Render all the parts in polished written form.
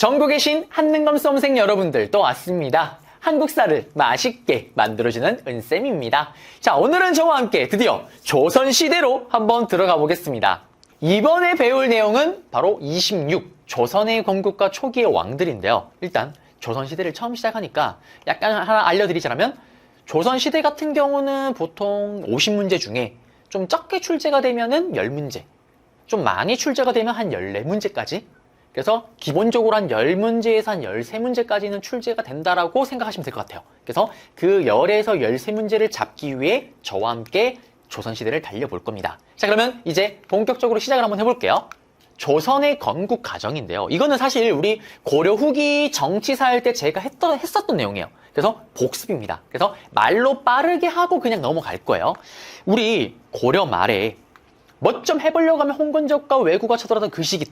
전국에 계신 한능검 수험생 여러분들 또 왔습니다. 한국사를 맛있게 만들어주는 은쌤입니다. 자, 오늘은 저와 함께 드디어 조선시대로 한번 들어가 보겠습니다. 이번에 배울 내용은 바로 26, 조선의 건국과 초기의 왕들인데요. 일단 조선시대를 처음 시작하니까 약간 하나 알려드리자면, 조선시대 같은 경우는 보통 50문제 중에 좀 적게 출제가 되면은 10문제, 좀 많이 출제가 되면 한 14문제까지, 그래서 기본적으로 한 10문제에서 한 13문제까지는 출제가 된다라고 생각하시면 될 것 같아요. 그래서 그 10에서 13문제를 잡기 위해 저와 함께 조선시대를 달려볼 겁니다. 자, 그러면 이제 본격적으로 시작을 한번 해볼게요. 조선의 건국 과정인데요. 이거는 사실 우리 고려 후기 정치사 할 때 제가 했었던 내용이에요. 그래서 복습입니다. 그래서 말로 빠르게 하고 그냥 넘어갈 거예요. 우리 고려 말에 뭐 좀 해보려고 하면 홍건적과 왜구가 쳐들어던 그 시기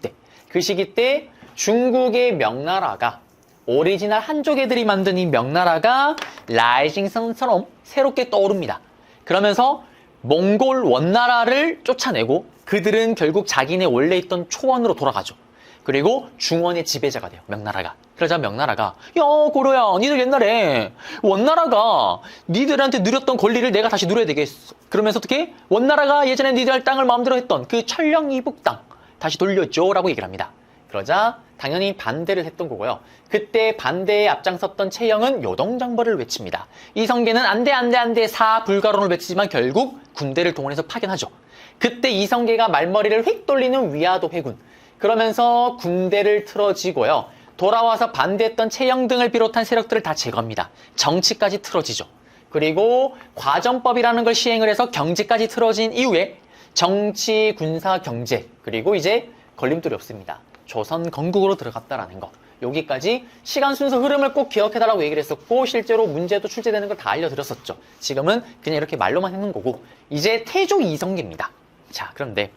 때 중국의 명나라가, 오리지널 한족 애들이 만든 이 명나라가 라이징 선처럼 새롭게 떠오릅니다. 그러면서 몽골 원나라를 쫓아내고 그들은 결국 자기네 원래 있던 초원으로 돌아가죠. 그리고 중원의 지배자가 돼요, 명나라가. 그러자 명나라가, 야 고려야, 니들 옛날에 원나라가 니들한테 누렸던 권리를 내가 다시 누려야 되겠어. 그러면서 어떻게? 원나라가 예전에 니들 땅을 마음대로 했던 그 천령 이북 땅 다시 돌려줘 라고 얘기를 합니다. 그러자 당연히 반대를 했던 거고요. 그때 반대에 앞장섰던 채영은 요동장벌을 외칩니다. 이성계는 안돼 사불가론을 외치지만 결국 군대를 동원해서 파견하죠. 그때 이성계가 말머리를 휙 돌리는 위화도 회군, 그러면서 군대를 틀어지고요. 돌아와서 반대했던 채영 등을 비롯한 세력들을 다 제거합니다. 정치까지 틀어지죠. 그리고 과정법이라는 걸 시행을 해서 경제까지 틀어진 이후에 정치, 군사, 경제, 그리고 이제 걸림돌이 없습니다. 조선 건국으로 들어갔다라는 거. 여기까지 시간 순서 흐름을 꼭 기억해달라고 얘기를 했었고, 실제로 문제도 출제되는 걸 다 알려드렸었죠. 지금은 그냥 이렇게 말로만 해놓은 거고, 이제 태조 이성계입니다. 자, 그런데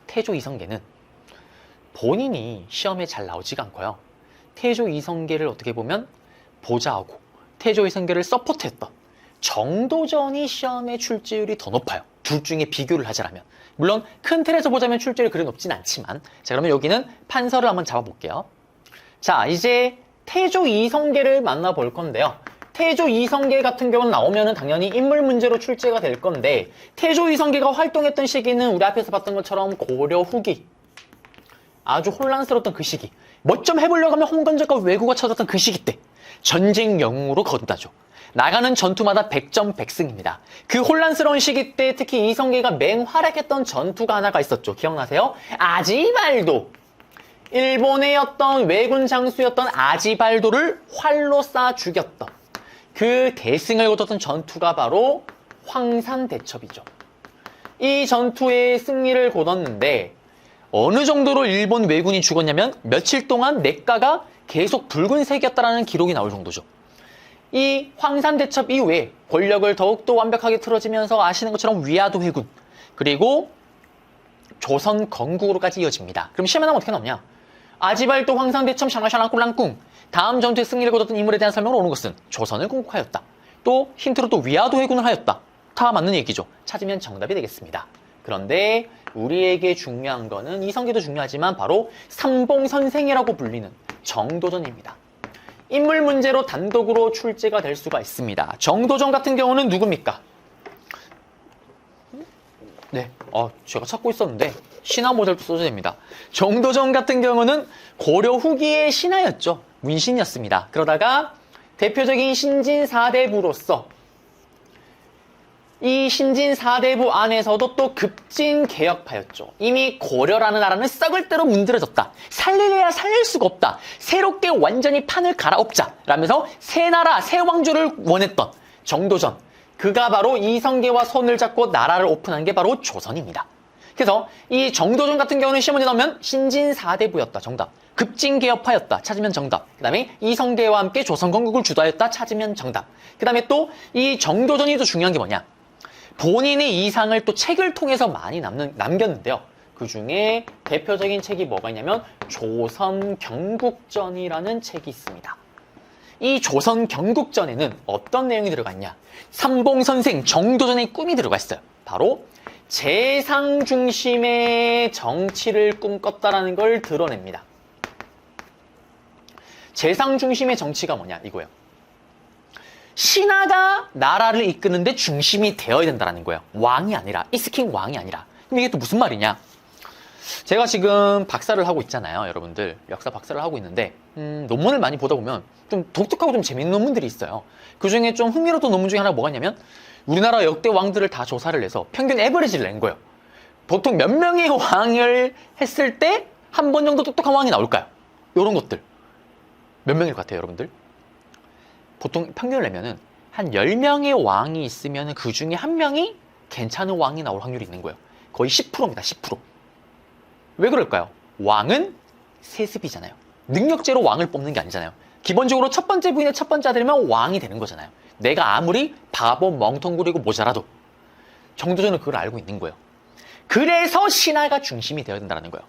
태조 이성계는 본인이 시험에 잘 나오지가 않고요. 태조 이성계를 어떻게 보면 보좌하고 태조 이성계를 서포트했던 정도전이 시험의 출제율이 더 높아요. 둘 중에 비교를 하자면. 물론 큰 틀에서 보자면 출제율이 그리 높진 않지만, 자, 그러면 여기는 판서를 한번 잡아볼게요. 자, 이제 태조 이성계를 만나볼 건데요. 태조 이성계 같은 경우는 나오면은 당연히 인물 문제로 출제가 될 건데, 태조 이성계가 활동했던 시기는 우리 앞에서 봤던 것처럼 고려 후기, 아주 혼란스러웠던 그 시기, 뭐 좀 해보려고 하면 홍건적과 왜구가 쳐졌던 그 시기 때 전쟁 영웅으로 거둔다죠. 나가는 전투마다 100점 100승입니다. 그 혼란스러운 시기 때 특히 이성계가 맹활약했던 전투가 하나가 있었죠. 기억나세요? 아지발도. 일본의 어떤 왜군 장수였던 아지발도를 활로 쏴 죽였던 그 대승을 거뒀던 전투가 바로 황산대첩이죠. 이 전투에 승리를 거뒀는데 어느 정도로 일본 왜군이 죽었냐면 며칠 동안 냇가가 계속 붉은색이었다라는 기록이 나올 정도죠. 이 황산대첩 이후에 권력을 더욱더 완벽하게 틀어지면서 아시는 것처럼 위화도 회군, 그리고 조선 건국으로까지 이어집니다. 그럼 시험에 나오면 어떻게 나오냐? 아지발도 황산대첩 샹라샹랑 꿀랑꿍, 다음 전투에 승리를 거뒀던 인물에 대한 설명을 오는 것은 조선을 건국하였다. 또 힌트로 또 위화도 회군을 하였다. 다 맞는 얘기죠. 찾으면 정답이 되겠습니다. 그런데 우리에게 중요한 거는, 이성계도 중요하지만 바로 삼봉선생이라고 불리는 정도전입니다. 인물 문제로 단독으로 출제가 될 수가 있습니다. 정도전 같은 경우는 누굽니까? 네, 제가 찾고 있었는데 신하 모델도 써줘야 됩니다. 정도전 같은 경우는 고려 후기의 신하였죠. 문신이었습니다. 그러다가 대표적인 신진 4대부로서 이 신진 4대부 안에서도 또 급진 개혁파였죠. 이미 고려라는 나라는 썩을 대로 문드러졌다. 살리려야 살릴 수가 없다. 새롭게 완전히 판을 갈아엎자 라면서 새 나라, 새 왕조를 원했던 정도전. 그가 바로 이성계와 손을 잡고 나라를 오픈한 게 바로 조선입니다. 그래서 이 정도전 같은 경우는 시험문제 나오면 신진 4대부였다. 정답. 급진 개혁파였다. 찾으면 정답. 그 다음에 이성계와 함께 조선 건국을 주도하였다. 찾으면 정답. 그 다음에 또 이 정도전이 또 중요한 게 뭐냐? 본인의 이상을 또 책을 통해서 많이 남겼는데요. 그 중에 대표적인 책이 뭐가 있냐면 조선 경국전이라는 책이 있습니다. 이 조선 경국전에는 어떤 내용이 들어가 있냐? 삼봉선생 정도전의 꿈이 들어가 있어요. 바로 재상 중심의 정치를 꿈꿨다라는 걸 드러냅니다. 재상 중심의 정치가 뭐냐 이거예요. 신하가 나라를 이끄는데 중심이 되어야 된다는 거예요. 왕이 아니라, 이스킹 왕이 아니라. 근데 이게 또 무슨 말이냐? 제가 지금 박사를 하고 있잖아요, 여러분들. 역사 박사를 하고 있는데 논문을 많이 보다 보면 좀 독특하고 좀 재밌는 논문들이 있어요. 그중에 좀 흥미로웠던 논문 중에 하나가 뭐가 있냐면 우리나라 역대 왕들을 다 조사를 해서 평균 에버리지를 낸 거예요. 보통 몇 명의 왕을 했을 때 한 번 정도 똑똑한 왕이 나올까요? 이런 것들. 몇 명일 것 같아요, 여러분들? 보통 평균을 내면은 한 10명의 왕이 있으면 그 중에 한 명이 괜찮은 왕이 나올 확률이 있는 거예요. 거의 10%입니다, 10%. 왜 그럴까요? 왕은 세습이잖아요. 능력제로 왕을 뽑는 게 아니잖아요. 기본적으로 첫 번째 부인의 첫 번째 아들이면 왕이 되는 거잖아요. 내가 아무리 바보, 멍텅구리고 모자라도 정도전은 그걸 알고 있는 거예요. 그래서 신하가 중심이 되어야 된다는 거예요.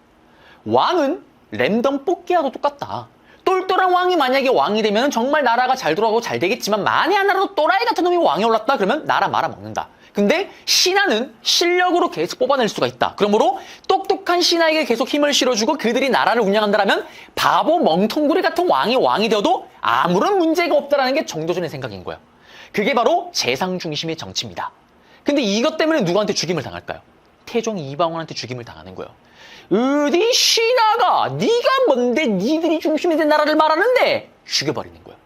왕은 랜덤 뽑기와도 똑같다. 똘똘한 왕이 만약에 왕이 되면 정말 나라가 잘 돌아가고 잘 되겠지만 만에 하나라도 또라이 같은 놈이 왕이 올랐다 그러면 나라 말아먹는다. 근데 신하는 실력으로 계속 뽑아낼 수가 있다. 그러므로 똑똑한 신하에게 계속 힘을 실어주고 그들이 나라를 운영한다면 바보 멍텅구리 같은 왕이 되어도 아무런 문제가 없다라는 게 정도전의 생각인 거예요. 그게 바로 재상 중심의 정치입니다. 근데 이것 때문에 누구한테 죽임을 당할까요? 태종 이방원한테 죽임을 당하는 거예요. 어디 신하가 네가 뭔데 니들이 중심이 된 나라를 말하는데 죽여버리는 거예요.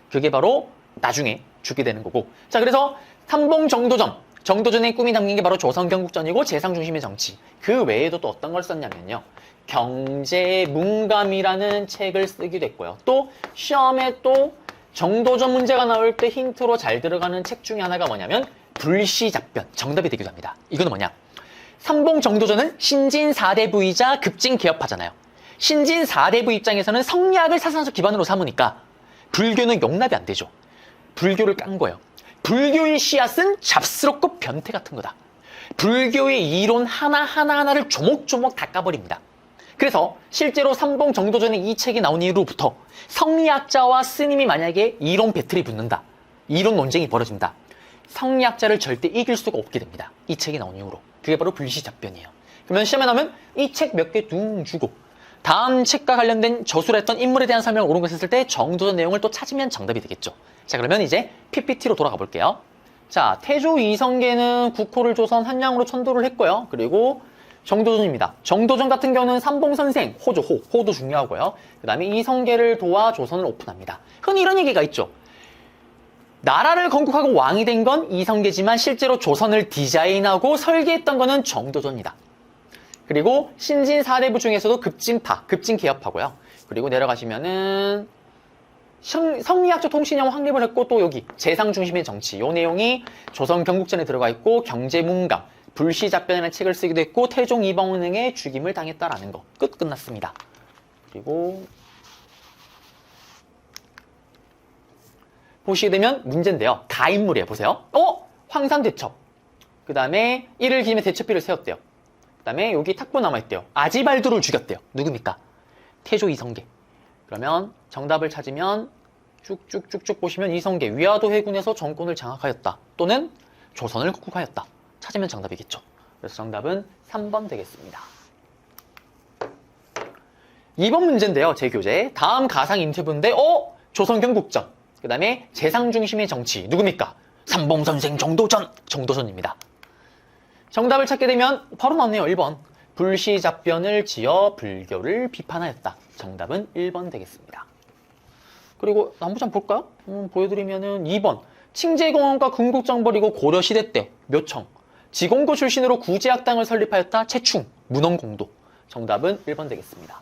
그게 바로 나중에 죽게 되는 거고. 자, 그래서 삼봉 정도전의 꿈이 담긴 게 바로 조선경국전이고 재상 중심의 정치. 그 외에도 또 어떤 걸 썼냐면요. 경제문감이라는 책을 쓰기도 했고요. 또 시험에 또 정도전 문제가 나올 때 힌트로 잘 들어가는 책 중에 하나가 뭐냐면 불시잡변. 정답이 되기도 합니다. 이거는 뭐냐? 삼봉 정도전은 신진 4대부이자 급진 개업파잖아요. 신진 4대부 입장에서는 성리학을 사상적 기반으로 삼으니까 불교는 용납이 안 되죠. 불교를 깐 거예요. 불교의 씨앗은 잡스럽고 변태 같은 거다. 불교의 이론 하나하나를 조목조목 다 까버립니다. 그래서 실제로 삼봉 정도전의 이 책이 나온 이후로부터 성리학자와 스님이 만약에 이론 배틀이 붙는다. 이론 논쟁이 벌어진다. 성리학자를 절대 이길 수가 없게 됩니다. 이 책이 나온 이후로. 그게 바로 불시잡변이에요. 그러면 시험에 나오면 이 책 몇 개 둥 주고 다음 책과 관련된 저술을 했던 인물에 대한 설명을 옳은 것을 했을 때 정도전 내용을 또 찾으면 정답이 되겠죠. 자, 그러면 이제 PPT로 돌아가 볼게요. 자, 태조 이성계는 국호를 조선 한양으로 천도를 했고요. 그리고 정도전입니다. 정도전 같은 경우는 삼봉선생, 호도 중요하고요. 그 다음에 이성계를 도와 조선을 오픈합니다. 흔히 이런 얘기가 있죠. 나라를 건국하고 왕이 된 건 이성계지만 실제로 조선을 디자인하고 설계했던 거는 정도전이다. 그리고 신진 4대부 중에서도 급진파, 급진개혁파고요. 그리고 내려가시면은 성리학적 통신형 확립을 했고 또 여기 재상 중심의 정치 이 내용이 조선 경국전에 들어가 있고 경제문감, 불시잡변이라는 책을 쓰기도 했고 태종 이방원에게 죽임을 당했다라는 거 끝났습니다. 그리고 보시게 되면 문제인데요. 다 인물이에요. 보세요. 황산대첩. 그 다음에 이를 기임에 대첩비를 세웠대요. 그 다음에 여기 탁보 남아있대요. 아지발두를 죽였대요. 누굽니까? 태조 이성계. 그러면 정답을 찾으면 쭉쭉쭉쭉 보시면 이성계 위화도 해군에서 정권을 장악하였다. 또는 조선을 국국하였다. 찾으면 정답이겠죠. 그래서 정답은 3번 되겠습니다. 2번 문제인데요. 제 교재. 다음 가상 인터뷰인데 조선 경국전. 그 다음에 재상 중심의 정치 누굽니까? 삼봉선생 정도전입니다. 정답을 찾게 되면 바로 나왔네요. 1번. 불시잡변을 지어 불교를 비판하였다. 정답은 1번 되겠습니다. 그리고 한번 볼까요? 보여드리면은 2번. 칭제공원과 궁국정벌이고 고려시대 때 묘청. 지공고 출신으로 구제학당을 설립하였다. 최충. 문헌공도. 정답은 1번 되겠습니다.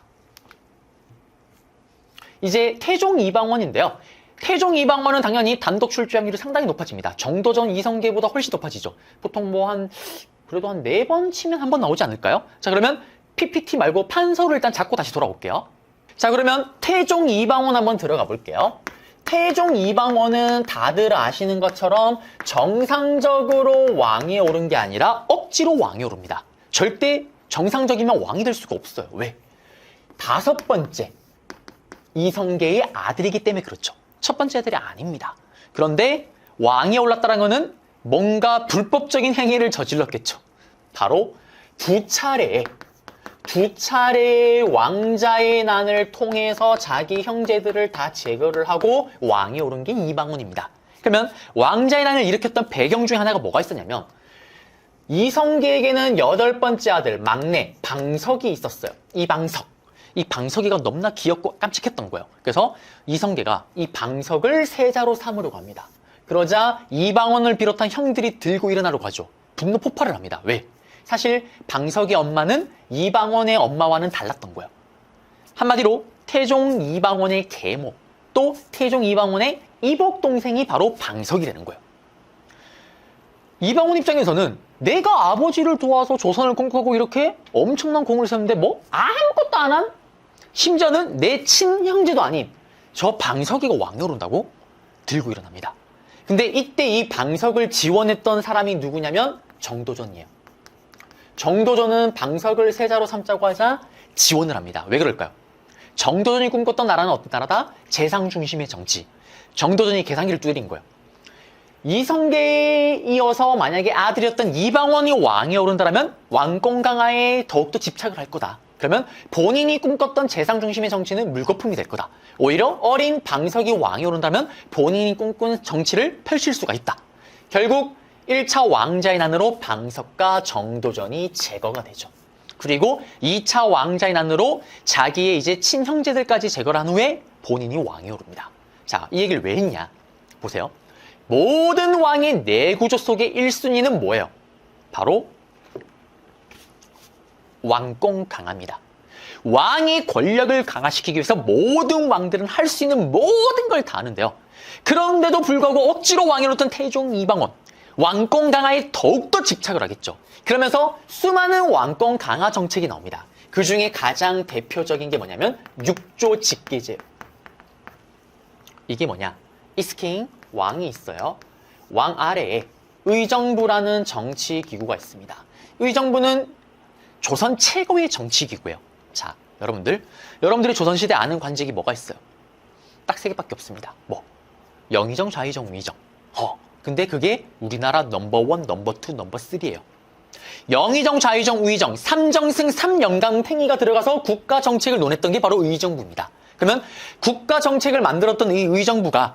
이제 태종 이방원인데요. 태종 이방원은 당연히 단독 출주확률이 상당히 높아집니다. 정도전 이성계보다 훨씬 높아지죠. 보통 그래도 한 4번 치면 한 번 나오지 않을까요? 자, 그러면 PPT 말고 판서를 일단 잡고 다시 돌아올게요. 자, 그러면 태종 이방원 한번 들어가 볼게요. 태종 이방원은 다들 아시는 것처럼 정상적으로 왕이 오른 게 아니라 억지로 왕이 오릅니다. 절대 정상적이면 왕이 될 수가 없어요. 왜? 5번째 이성계의 아들이기 때문에 그렇죠. 첫 번째 아들이 아닙니다. 그런데 왕이 올랐다는 것은 뭔가 불법적인 행위를 저질렀겠죠. 바로 두 차례에 두 차례의 왕자의 난을 통해서 자기 형제들을 다 제거를 하고 왕이 오른 게 이방원입니다. 그러면 왕자의 난을 일으켰던 배경 중에 하나가 뭐가 있었냐면 이성계에게는 8번째 아들 막내 방석이 있었어요. 이 방석이가 너무나 귀엽고 깜찍했던 거예요. 그래서 이성계가 이 방석을 세자로 삼으려고 합니다. 그러자 이방원을 비롯한 형들이 들고 일어나려고 하죠. 분노 폭발을 합니다. 왜? 사실 방석의 엄마는 이방원의 엄마와는 달랐던 거예요. 한마디로 태종 이방원의 계모, 또 태종 이방원의 이복 동생이 바로 방석이라는 거예요. 이방원 입장에서는 내가 아버지를 도와서 조선을 꿈꾸고 이렇게 엄청난 공을 세웠는데 뭐 아무것도 안 한? 심지어는 내 친형제도 아닌 저 방석이가 왕이 오른다고? 들고 일어납니다. 근데 이때 이 방석을 지원했던 사람이 누구냐면 정도전이에요. 정도전은 방석을 세자로 삼자고 하자 지원을 합니다. 왜 그럴까요? 정도전이 꿈꿨던 나라는 어떤 나라다? 재상 중심의 정치. 정도전이 계산기를 두드린 거예요. 이성계에 이어서 만약에 아들이었던 이방원이 왕에 오른다면 왕권 강화에 더욱더 집착을 할 거다. 그러면 본인이 꿈꿨던 재상 중심의 정치는 물거품이 될 거다. 오히려 어린 방석이 왕에 오른다면 본인이 꿈꾼 정치를 펼칠 수가 있다. 결국 1차 왕자의 난으로 방석과 정도전이 제거가 되죠. 그리고 2차 왕자의 난으로 자기의 이제 친형제들까지 제거를 한 후에 본인이 왕에 오릅니다. 자, 이 얘기를 왜 했냐? 보세요. 모든 왕의 내구조 속의 1순위는 뭐예요? 바로 왕권 강화입니다. 왕의 권력을 강화시키기 위해서 모든 왕들은 할 수 있는 모든 걸 다 하는데요. 그런데도 불구하고 억지로 왕이 오르던 태종 이방원, 왕권 강화에 더욱더 집착을 하겠죠. 그러면서 수많은 왕권 강화 정책이 나옵니다. 그 중에 가장 대표적인 게 뭐냐면 육조 직계제예요. 이게 뭐냐? 이스킹 왕이 있어요. 왕 아래에 의정부라는 정치기구가 있습니다. 의정부는 조선 최고의 정치기구예요. 자, 여러분들이 조선시대 아는 관직이 뭐가 있어요? 딱 3개밖에 없습니다. 뭐? 영의정, 좌의정, 우의정. 근데 그게 우리나라 넘버1, 넘버2, 넘버3예요. 영의정, 좌의정, 우의정, 삼정승, 삼영강탱이가 들어가서 국가 정책을 논했던 게 바로 의정부입니다. 그러면 국가 정책을 만들었던 이 의정부가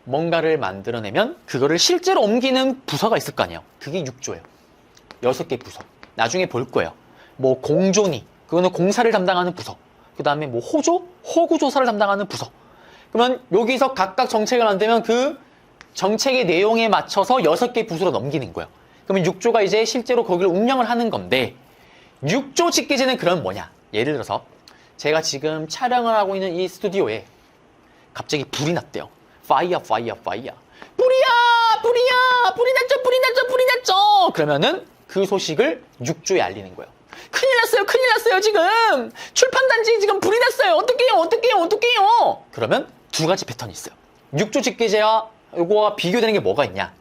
뭔가를 만들어내면 그거를 실제로 옮기는 부서가 있을 거 아니에요. 그게 6조예요. 6개 부서. 나중에 볼 거예요. 뭐 공조니, 그거는 공사를 담당하는 부서. 그 다음에 뭐 호구조사를 담당하는 부서. 그러면 여기서 각각 정책을 만들면 그 정책의 내용에 맞춰서 6개 부서로 넘기는 거예요. 그러면 6조가 이제 실제로 거기를 운영을 하는 건데 6조 직계제는 그럼 뭐냐? 예를 들어서 제가 지금 촬영을 하고 있는 이 스튜디오에 갑자기 불이 났대요. 파이어. 불이 났죠. 그러면은 그 소식을 6조에 알리는 거예요. 큰일 났어요, 지금. 출판단지에 지금 불이 났어요. 어떡해요. 그러면 2가지 패턴이 있어요. 6조 직계제와 이거와 비교되는 게 뭐가 있냐?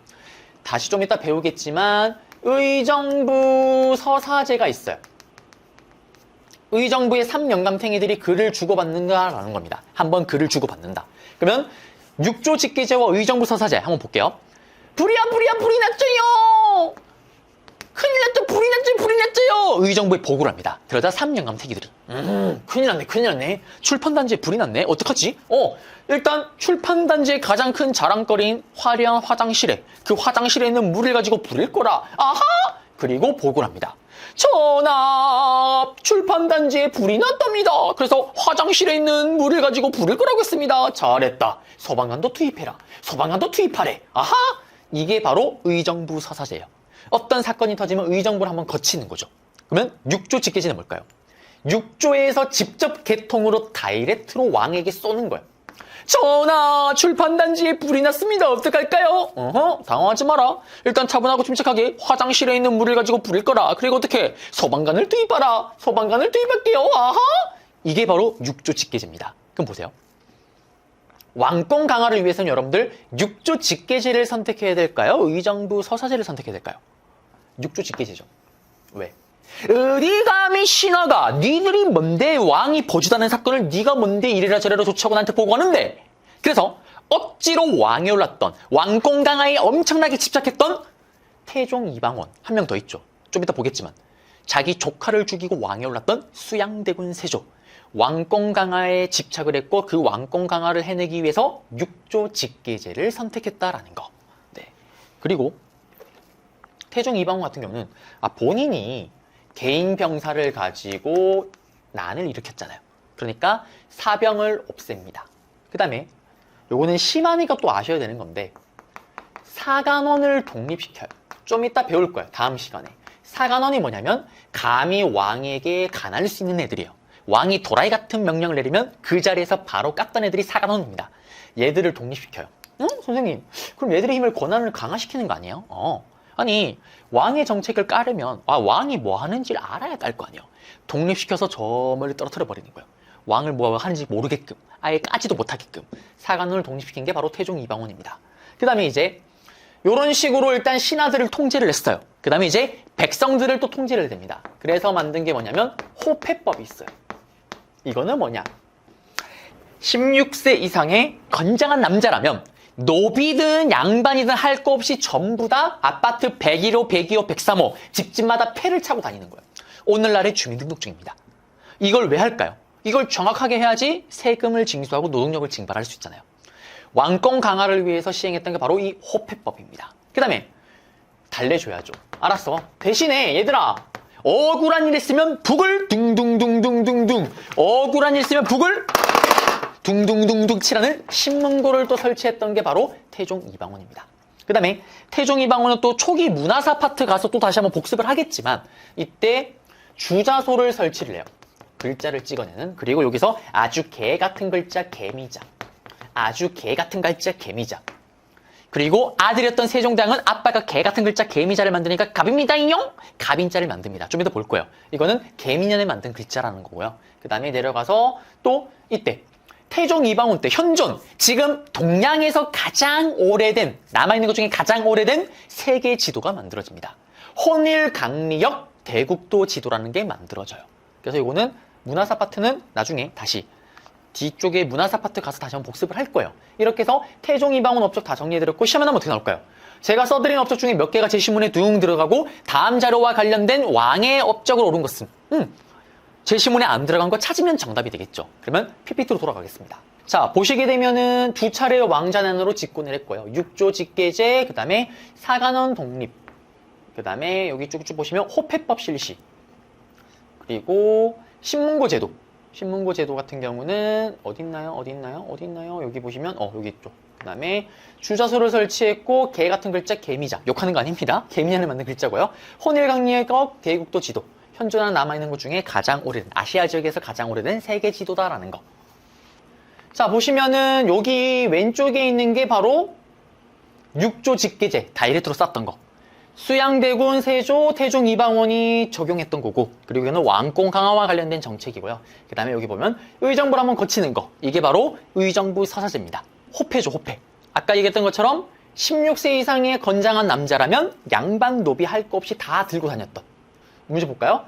다시 좀 이따 배우겠지만 의정부 서사제가 있어요. 의정부의 3영감탱이들이 글을 주고받는다라는 겁니다. 한번 글을 주고받는다. 그러면 6조 직계제와 의정부 서사제 한번 볼게요. 불이 났죠요. 큰일 났죠. 불이 났죠요. 의정부에 보고를 합니다. 그러자 3영감탱이들이 큰일 났네. 출판단지에 불이 났네. 어떡하지? 일단 출판단지의 가장 큰 자랑거리인 화려한 화장실에 그 화장실에 있는 물을 가지고 부릴 거라. 아하! 그리고 보고를 합니다. 전하, 출판단지에 불이 났답니다. 그래서 화장실에 있는 물을 가지고 부를 거라고 했습니다. 잘했다. 소방관도 투입하래. 아하! 이게 바로 의정부 서사제예요. 어떤 사건이 터지면 의정부를 한번 거치는 거죠. 그러면 6조 직계제는 뭘까요? 6조에서 직접 개통으로 다이렉트로 왕에게 쏘는 거예요. 전하, 출판단지에 불이 났습니다. 어떡할까요? 당황하지 마라. 일단 차분하고 침착하게 화장실에 있는 물을 가지고 부릴 거라. 그리고 어떻게? 소방관을 투입하라. 소방관을 투입할게요. 아하! 이게 바로 6조 직계제입니다. 그럼 보세요. 왕권 강화를 위해서는 여러분들 6조 직계제를 선택해야 될까요? 의정부 서사제를 선택해야 될까요? 6조 직계제죠. 왜? 어디 감히 신하가 니들이 뭔데 왕이 보지도 않은 사건을 네가 뭔데 이래라 저래라 조치하고 나한테 보고하는데. 그래서 억지로 왕에 올랐던 왕권 강화에 엄청나게 집착했던 태종 이방원 한 명 더 있죠. 좀 이따 보겠지만 자기 조카를 죽이고 왕에 올랐던 수양대군 세조. 왕권 강화에 집착을 했고 그 왕권 강화를 해내기 위해서 육조 직계제를 선택했다라는 거. 네. 그리고 태종 이방원 같은 경우는 본인이 개인 병사를 가지고 난을 일으켰잖아요. 그러니까 사병을 없앱니다. 그 다음에 요거는 심한이가 또 아셔야 되는 건데 사간원을 독립시켜요. 좀 이따 배울 거예요. 다음 시간에. 사간원이 뭐냐면 감히 왕에게 간할 수 있는 애들이에요. 왕이 도라이 같은 명령을 내리면 그 자리에서 바로 깎던 애들이 사간원입니다. 얘들을 독립시켜요. 선생님, 그럼 얘들의 힘을 권한을 강화시키는 거 아니에요? 아니, 왕의 정책을 까려면 왕이 뭐 하는지를 알아야 깔 거 아니에요. 독립시켜서 저 멀리 떨어뜨려 버리는 거예요. 왕을 뭐 하는지 모르게끔, 아예 까지도 못하게끔 사간원을 독립시킨 게 바로 태종 이방원입니다. 그 다음에 이제 이런 식으로 일단 신하들을 통제를 했어요. 그 다음에 이제 백성들을 또 통제를 해야 됩니다. 그래서 만든 게 뭐냐면 호패법이 있어요. 이거는 뭐냐? 16세 이상의 건장한 남자라면 노비든 양반이든 할 거 없이 전부 다 아파트 101호, 102호, 103호 집집마다 패를 차고 다니는 거예요. 오늘날의 주민등록증입니다. 이걸 왜 할까요? 이걸 정확하게 해야지 세금을 징수하고 노동력을 징발할 수 있잖아요. 왕권 강화를 위해서 시행했던 게 바로 이 호패법입니다. 그 다음에 달래줘야죠. 알았어. 대신에 얘들아, 억울한 일 있으면 북을 둥둥둥둥둥둥, 억울한 일 있으면 북을 둥둥둥둥 치라는 신문고를 또 설치했던 게 바로 태종 이방원입니다. 그 다음에 태종 이방원은 또 초기 문화사 파트 가서 또 다시 한번 복습을 하겠지만 이때 주자소를 설치를 해요. 글자를 찍어내는. 그리고 여기서 아주 개 같은 글자 개미자, 아주 개 같은 글자 개미자. 그리고 아들이었던 세종대왕은 아빠가 개 같은 글자 개미자를 만드니까 갑입니다잉용, 갑인자를 만듭니다. 좀 이따 볼 거예요. 이거는 개미년에 만든 글자라는 거고요. 그 다음에 내려가서 또 이때 태종 이방원 때 현존, 지금 동양에서 가장 오래된, 남아있는 것 중에 가장 오래된 세계 지도가 만들어집니다. 혼일강리역 대국도 지도라는 게 만들어져요. 그래서 이거는 문화사 파트는 나중에 다시 뒤쪽에 문화사 파트 가서 다시 한번 복습을 할 거예요. 이렇게 해서 태종 이방원 업적 다 정리해드렸고 시험에 나면 어떻게 나올까요? 제가 써드린 업적 중에 몇 개가 제 시문에 둥 들어가고 다음 자료와 관련된 왕의 업적을 옳은 것은 제 시문에 안 들어간 거 찾으면 정답이 되겠죠. 그러면 PPT로 돌아가겠습니다. 자, 보시게 되면은 두 차례 왕자난으로 집권을 했고요. 육조 직계제, 그 다음에 사간원 독립, 그 다음에 여기 쭉쭉 보시면 호패법 실시, 그리고 신문고 제도. 신문고 제도 같은 경우는 어딨나요? 여기 보시면 여기 있죠. 그 다음에 주자소를 설치했고 개 같은 글자 개미자, 욕하는 거 아닙니다. 개미년을 만든 글자고요. 혼일강리역 대국도 지도, 현존하는 남아있는 것 중에 가장 오래된, 아시아 지역에서 가장 오래된 세계 지도다라는 거. 자, 보시면은 여기 왼쪽에 있는 게 바로 육조 직계제 다이렉트로 쌌던 거. 수양대군 세조 태종 이방원이 적용했던 거고, 그리고 이거는 왕권 강화와 관련된 정책이고요. 그 다음에 여기 보면 의정부를 한번 거치는 거, 이게 바로 의정부 서사제입니다. 호패죠, 호패. 아까 얘기했던 것처럼 16세 이상의 건장한 남자라면 양반 노비 할 거 없이 다 들고 다녔던. 문제 볼까요?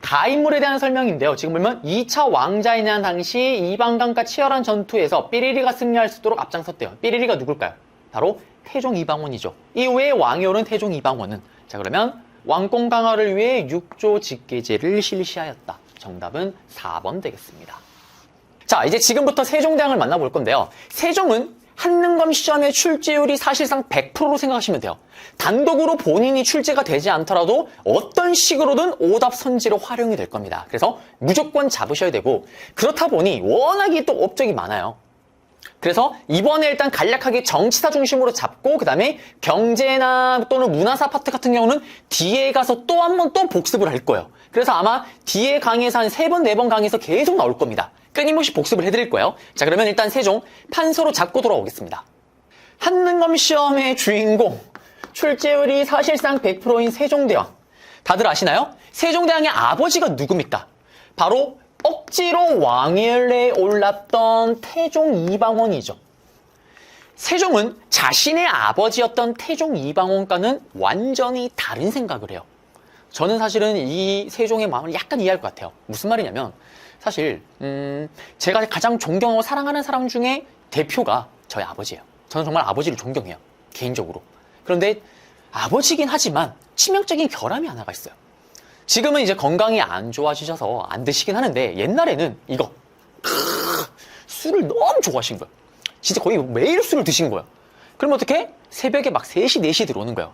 가인물에 대한 설명인데요. 지금 보면 2차 왕자에 대한 당시 이방간과 치열한 전투에서 삐리리가 승리할 수 있도록 앞장섰대요. 삐리리가 누굴까요? 바로 태종 이방원이죠. 이후에 왕이 오른 태종 이방원은, 자, 그러면 왕권 강화를 위해 육조 직계제를 실시하였다. 정답은 4번 되겠습니다. 자, 이제 지금부터 세종대왕을 만나볼 건데요. 세종은 한능검 시험의 출제율이 사실상 100%로 생각하시면 돼요. 단독으로 본인이 출제가 되지 않더라도 어떤 식으로든 오답 선지로 활용이 될 겁니다. 그래서 무조건 잡으셔야 되고, 그렇다 보니 워낙에 또 업적이 많아요. 그래서 이번에 일단 간략하게 정치사 중심으로 잡고, 그 다음에 경제나 또는 문화사 파트 같은 경우는 뒤에 가서 또 한 번 또 복습을 할 거예요. 그래서 아마 뒤에 강의에서 한 3번, 4번 강의에서 계속 나올 겁니다. 끊임없이 복습을 해드릴 거예요. 자, 그러면 일단 세종 판서로 잡고 돌아오겠습니다. 한능검 시험의 주인공, 출제율이 사실상 100%인 세종대왕. 다들 아시나요? 세종대왕의 아버지가 누굽니까? 바로 억지로 왕위에 올랐던 태종 이방원이죠. 세종은 자신의 아버지였던 태종 이방원과는 완전히 다른 생각을 해요. 저는 사실은 이 세종의 마음을 약간 이해할 것 같아요. 무슨 말이냐면, 사실 제가 가장 존경하고 사랑하는 사람 중에 대표가 저희 아버지예요. 저는 정말 아버지를 존경해요, 개인적으로. 그런데 아버지긴 하지만 치명적인 결함이 하나가 있어요. 지금은 이제 건강이 안 좋아지셔서 안 드시긴 하는데 옛날에는 이거 술을 너무 좋아하신 거예요. 진짜 거의 매일 술을 드신 거예요. 그럼 어떻게? 새벽에 막 3시, 4시 들어오는 거예요.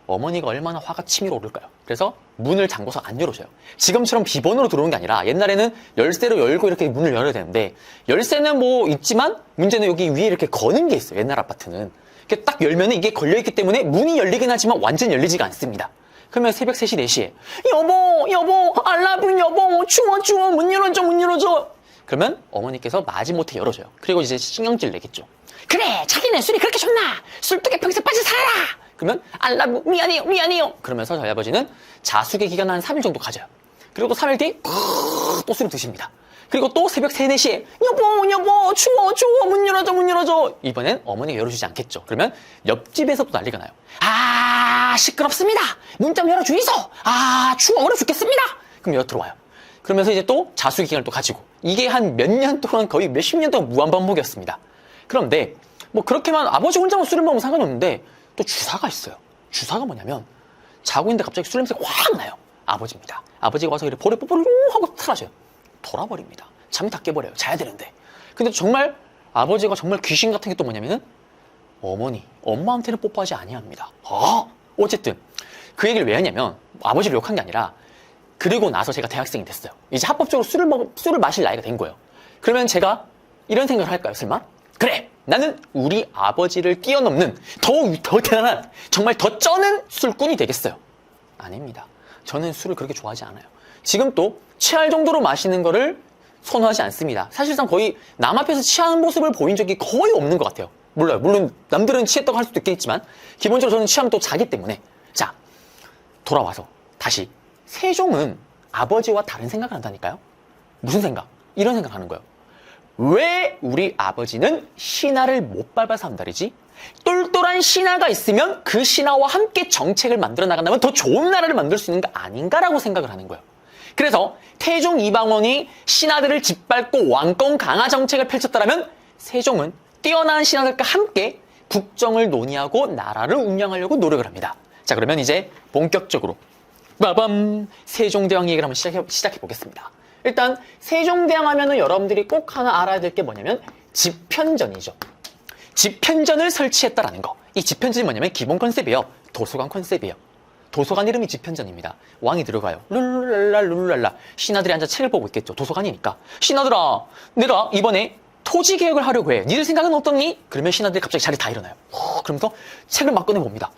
어머니가 얼마나 화가 치밀어 오를까요? 그래서 문을 잠궈서 안 열어줘요. 지금처럼 비번으로 들어오는 게 아니라 옛날에는 열쇠로 열고 이렇게 문을 열어야 되는데 열쇠는 뭐 있지만 문제는 여기 위에 이렇게 거는 게 있어요. 옛날 아파트는. 이렇게 딱 열면 이게 걸려있기 때문에 문이 열리긴 하지만 완전 열리지가 않습니다. 그러면 새벽 3시, 4시에 여보, 알라뷰 여보, 추워, 문 열어줘. 그러면 어머니께서 마지못해 열어줘요. 그리고 이제 신경질 내겠죠. 그래, 자기네 술이 그렇게 좋나? 술독에 평생 빠져 살아라! 그러면 알라뷰 미안해요. 그러면서 저희 아버지는 자숙의 기간 한 3일 정도 가져요. 그리고 또 3일 뒤에 또 술을 드십니다. 그리고 또 새벽 3, 4시에 여보, 추워, 문 열어줘. 이번엔 어머니가 열어주지 않겠죠. 그러면 옆집에서 또 난리가 나요. 아, 시끄럽습니다. 문 좀 열어주이소. 아, 추워 얼어 죽겠습니다. 그럼 여 들어와요. 그러면서 이제 또 자숙의 기간을 또 가지고 이게 한 몇 년 동안 거의 몇십 년 동안 무한반복이었습니다. 그런데 뭐 그렇게만 아버지 혼자만 술을 먹으면 상관이 없는데 또 주사가 있어요. 주사가 뭐냐면 자고 있는데 갑자기 술 냄새가 확 나요. 아버지입니다. 아버지가 와서 이렇게 볼에 뽀뽀를 하고 사라져요. 돌아버립니다. 잠이 다 깨버려요. 자야 되는데. 근데 정말 아버지가 정말 귀신 같은 게 또 뭐냐면은 엄마한테는 뽀뽀하지 아니합니다. 어쨌든 그 얘기를 왜 하냐면 아버지를 욕한 게 아니라 그리고 나서 제가 대학생이 됐어요. 이제 합법적으로 술을 마실 나이가 된 거예요. 그러면 제가 이런 생각을 할까요, 설마? 그래! 나는 우리 아버지를 뛰어넘는 더 대단한, 정말 더 쩌는 술꾼이 되겠어요. 아닙니다. 저는 술을 그렇게 좋아하지 않아요. 지금 또 취할 정도로 마시는 거를 선호하지 않습니다. 사실상 거의 남 앞에서 취하는 모습을 보인 적이 거의 없는 것 같아요. 몰라요. 물론 남들은 취했다고 할 수도 있겠지만 기본적으로 저는 취하면 또 자기 때문에. 자, 돌아와서 다시 세종은 아버지와 다른 생각을 한다니까요. 무슨 생각? 이런 생각을 하는 거예요. 왜 우리 아버지는 신하를 못 밟아서 한다리지? 똘똘한 신하가 있으면 그 신하와 함께 정책을 만들어 나간다면 더 좋은 나라를 만들 수 있는 거 아닌가라고 생각을 하는 거예요. 그래서 태종 이방원이 신하들을 짓밟고 왕권 강화 정책을 펼쳤다면 세종은 뛰어난 신하들과 함께 국정을 논의하고 나라를 운영하려고 노력을 합니다. 자, 그러면 이제 본격적으로 빠밤! 세종대왕 얘기를 한번 시작해 보겠습니다. 일단 세종대왕 하면은 여러분들이 꼭 하나 알아야 될 게 뭐냐면 집현전이죠. 집현전을 설치했다라는 거. 이 집현전이 뭐냐면 기본 컨셉이에요. 도서관 컨셉이에요. 도서관 이름이 집현전입니다. 왕이 들어가요. 룰랄라. 신하들이 앉아 책을 보고 있겠죠. 도서관이니까. 신하들아, 내가 이번에 토지 개혁을 하려고 해. 니들 생각은 어떻니? 그러면 신하들이 갑자기 자리 다 일어나요. 그러면서 책을 막 꺼내봅니다.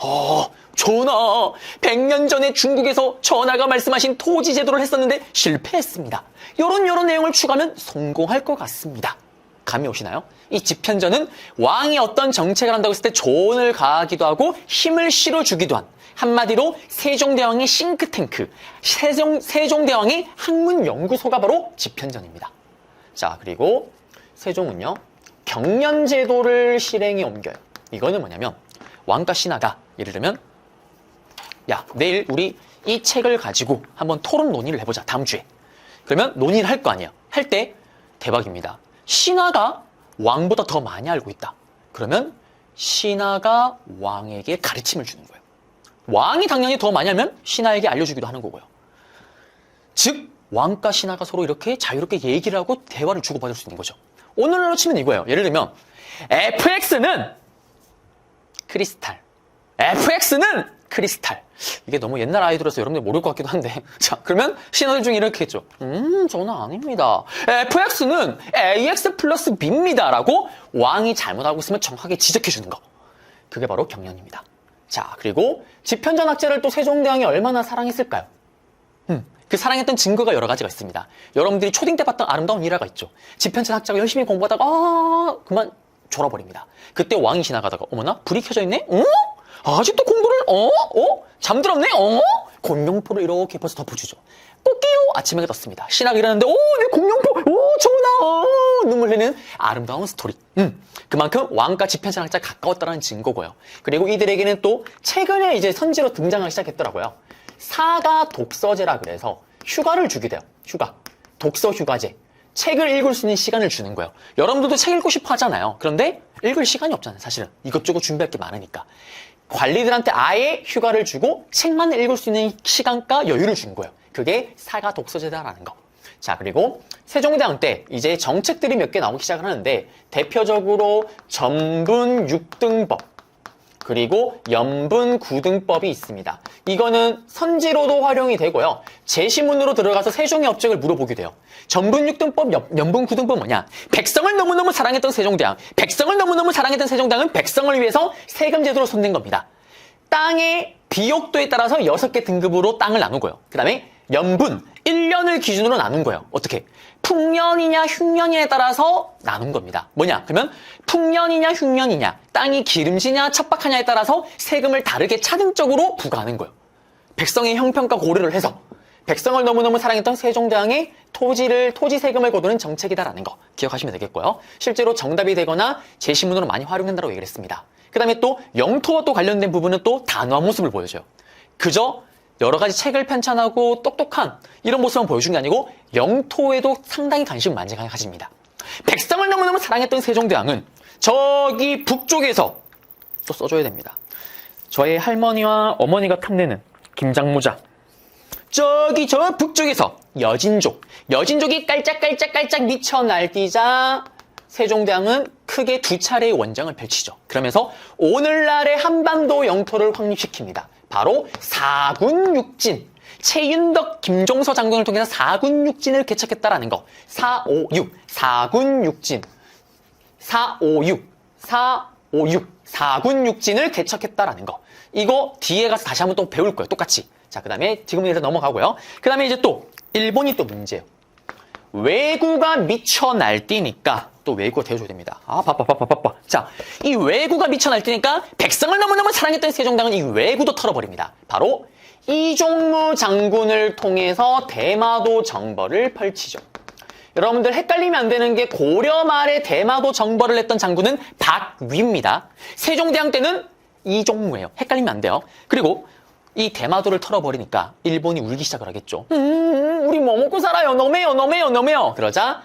전하, 100년 전에 중국에서 전하가 말씀하신 토지 제도를 했었는데 실패했습니다. 요런 내용을 추가하면 성공할 것 같습니다. 감이 오시나요? 이 집현전은 왕이 어떤 정책을 한다고 했을 때 조언을 가하기도 하고 힘을 실어주기도 한, 한마디로 세종대왕의 싱크탱크, 세종대왕의 학문연구소가 바로 집현전입니다. 자, 그리고 세종은요, 경연제도를 실행에 옮겨요. 이거는 뭐냐면 왕과 신하가 예를 들면 야, 내일 우리 이 책을 가지고 한번 토론 논의를 해보자, 다음 주에. 그러면 논의를 할 거 아니에요. 할 때 대박입니다. 신하가 왕보다 더 많이 알고 있다. 그러면 신하가 왕에게 가르침을 주는 거예요. 왕이 당연히 더 많이 알면 신하에게 알려주기도 하는 거고요. 즉 왕과 신하가 서로 이렇게 자유롭게 얘기를 하고 대화를 주고받을 수 있는 거죠. 오늘날로 치면 이거예요. 예를 들면 FX는 크리스탈, FX는 크리스탈. 이게 너무 옛날 아이돌에서 여러분들 모를 것 같기도 한데. 자, 그러면 신하들 중에 이렇게 했죠. 저는 아닙니다. FX는 AX 플러스 B입니다. 라고 왕이 잘못하고 있으면 정확하게 지적해주는 거. 그게 바로 경연입니다. 자, 그리고 집현전 학제를 또 세종대왕이 얼마나 사랑했을까요? 그 사랑했던 증거가 여러 가지가 있습니다. 여러분들이 초딩 때 봤던 아름다운 일화가 있죠. 집현전 학자가 열심히 공부하다가 그만 졸아버립니다. 그때 왕이 지나가다가 어머나 불이 켜져 있네? 아직도 공부를? 잠들었네? 공룡포를 이렇게 벌써 덮어주죠. 꽃게요! 아침에 떴습니다. 신하가 일어났는데 내 공룡포! 전하! 눈물 흘리는 아름다운 스토리. 그만큼 왕과 집현전 학자가 가까웠다는 증거고요. 그리고 이들에게는 또 최근에 이제 선지로 등장하기 시작했더라고요. 사가 독서제라 그래서 휴가를 주게 돼요. 휴가. 독서 휴가제. 책을 읽을 수 있는 시간을 주는 거예요. 여러분들도 책 읽고 싶어 하잖아요. 그런데 읽을 시간이 없잖아요, 사실은. 이것저것 준비할 게 많으니까. 관리들한테 아예 휴가를 주고 책만 읽을 수 있는 시간과 여유를 준 거예요. 그게 사가 독서제다라는 거. 자, 그리고 세종대왕 때 이제 정책들이 몇 개 나오기 시작을 하는데 대표적으로 전분 6등법 그리고 연분 9등법이 있습니다. 이거는 선지로도 활용이 되고요. 제시문으로 들어가서 세종의 업적을 물어보게 돼요. 전분 6등법, 연분 9등법 뭐냐? 백성을 너무너무 사랑했던 세종대왕. 백성을 너무너무 사랑했던 세종대왕은 백성을 위해서 세금 제도를 손댄 겁니다. 땅의 비옥도에 따라서 6개 등급으로 땅을 나누고요. 그 다음에 연분, 1년을 기준으로 나눈 거예요. 어떻게? 풍년이냐 흉년이냐에 따라서 나눈 겁니다. 뭐냐? 그러면 풍년이냐 흉년이냐, 땅이 기름지냐 척박하냐에 따라서 세금을 다르게 차등적으로 부과하는 거예요. 백성의 형편과 고려를 해서 백성을 너무너무 사랑했던 세종대왕의 토지 세금을 거두는 정책이다라는 거 기억하시면 되겠고요. 실제로 정답이 되거나 제시문으로 많이 활용된다고 얘기를 했습니다. 그 다음에 또 영토와 또 관련된 부분은 또 단호한 모습을 보여줘요. 그저 여러 가지 책을 편찬하고 똑똑한 이런 모습만 보여준 게 아니고 영토에도 상당히 관심을 많이 가집니다. 백성을 너무너무 사랑했던 세종대왕은 저기 북쪽에서 또 써줘야 됩니다. 저의 할머니와 어머니가 탐내는 김장모자. 저기 저 북쪽에서 여진족이 깔짝깔짝 미쳐 날뛰자 세종대왕은 크게 2차례의 원정을 펼치죠. 그러면서 오늘날의 한반도 영토를 확립시킵니다. 바로 사군육진, 최윤덕, 김종서 장군을 통해서 사군육진을 개척했다라는 거. 456, 사군육진, 456, 사군육진을 개척했다라는 거. 이거 뒤에 가서 다시 한번 또 배울 거예요. 똑같이. 자, 그 다음에 지금은 일단 넘어가고요. 그 다음에 이제 또 일본이 또 문제예요. 왜구가 미쳐 날뛰니까 또 왜구가 되어줘야 됩니다. 바빠. 자, 이 왜구가 미쳐 날뛰니까 백성을 너무너무 사랑했던 세종대왕은 이 왜구도 털어버립니다. 바로 이종무 장군을 통해서 대마도 정벌을 펼치죠. 여러분들 헷갈리면 안 되는 게 고려 말에 대마도 정벌을 했던 장군은 박위입니다. 세종대왕 때는 이종무예요. 헷갈리면 안 돼요. 그리고 이 대마도를 털어버리니까 일본이 울기 시작을 하겠죠. 우리 뭐 먹고 살아요. 너매요. 그러자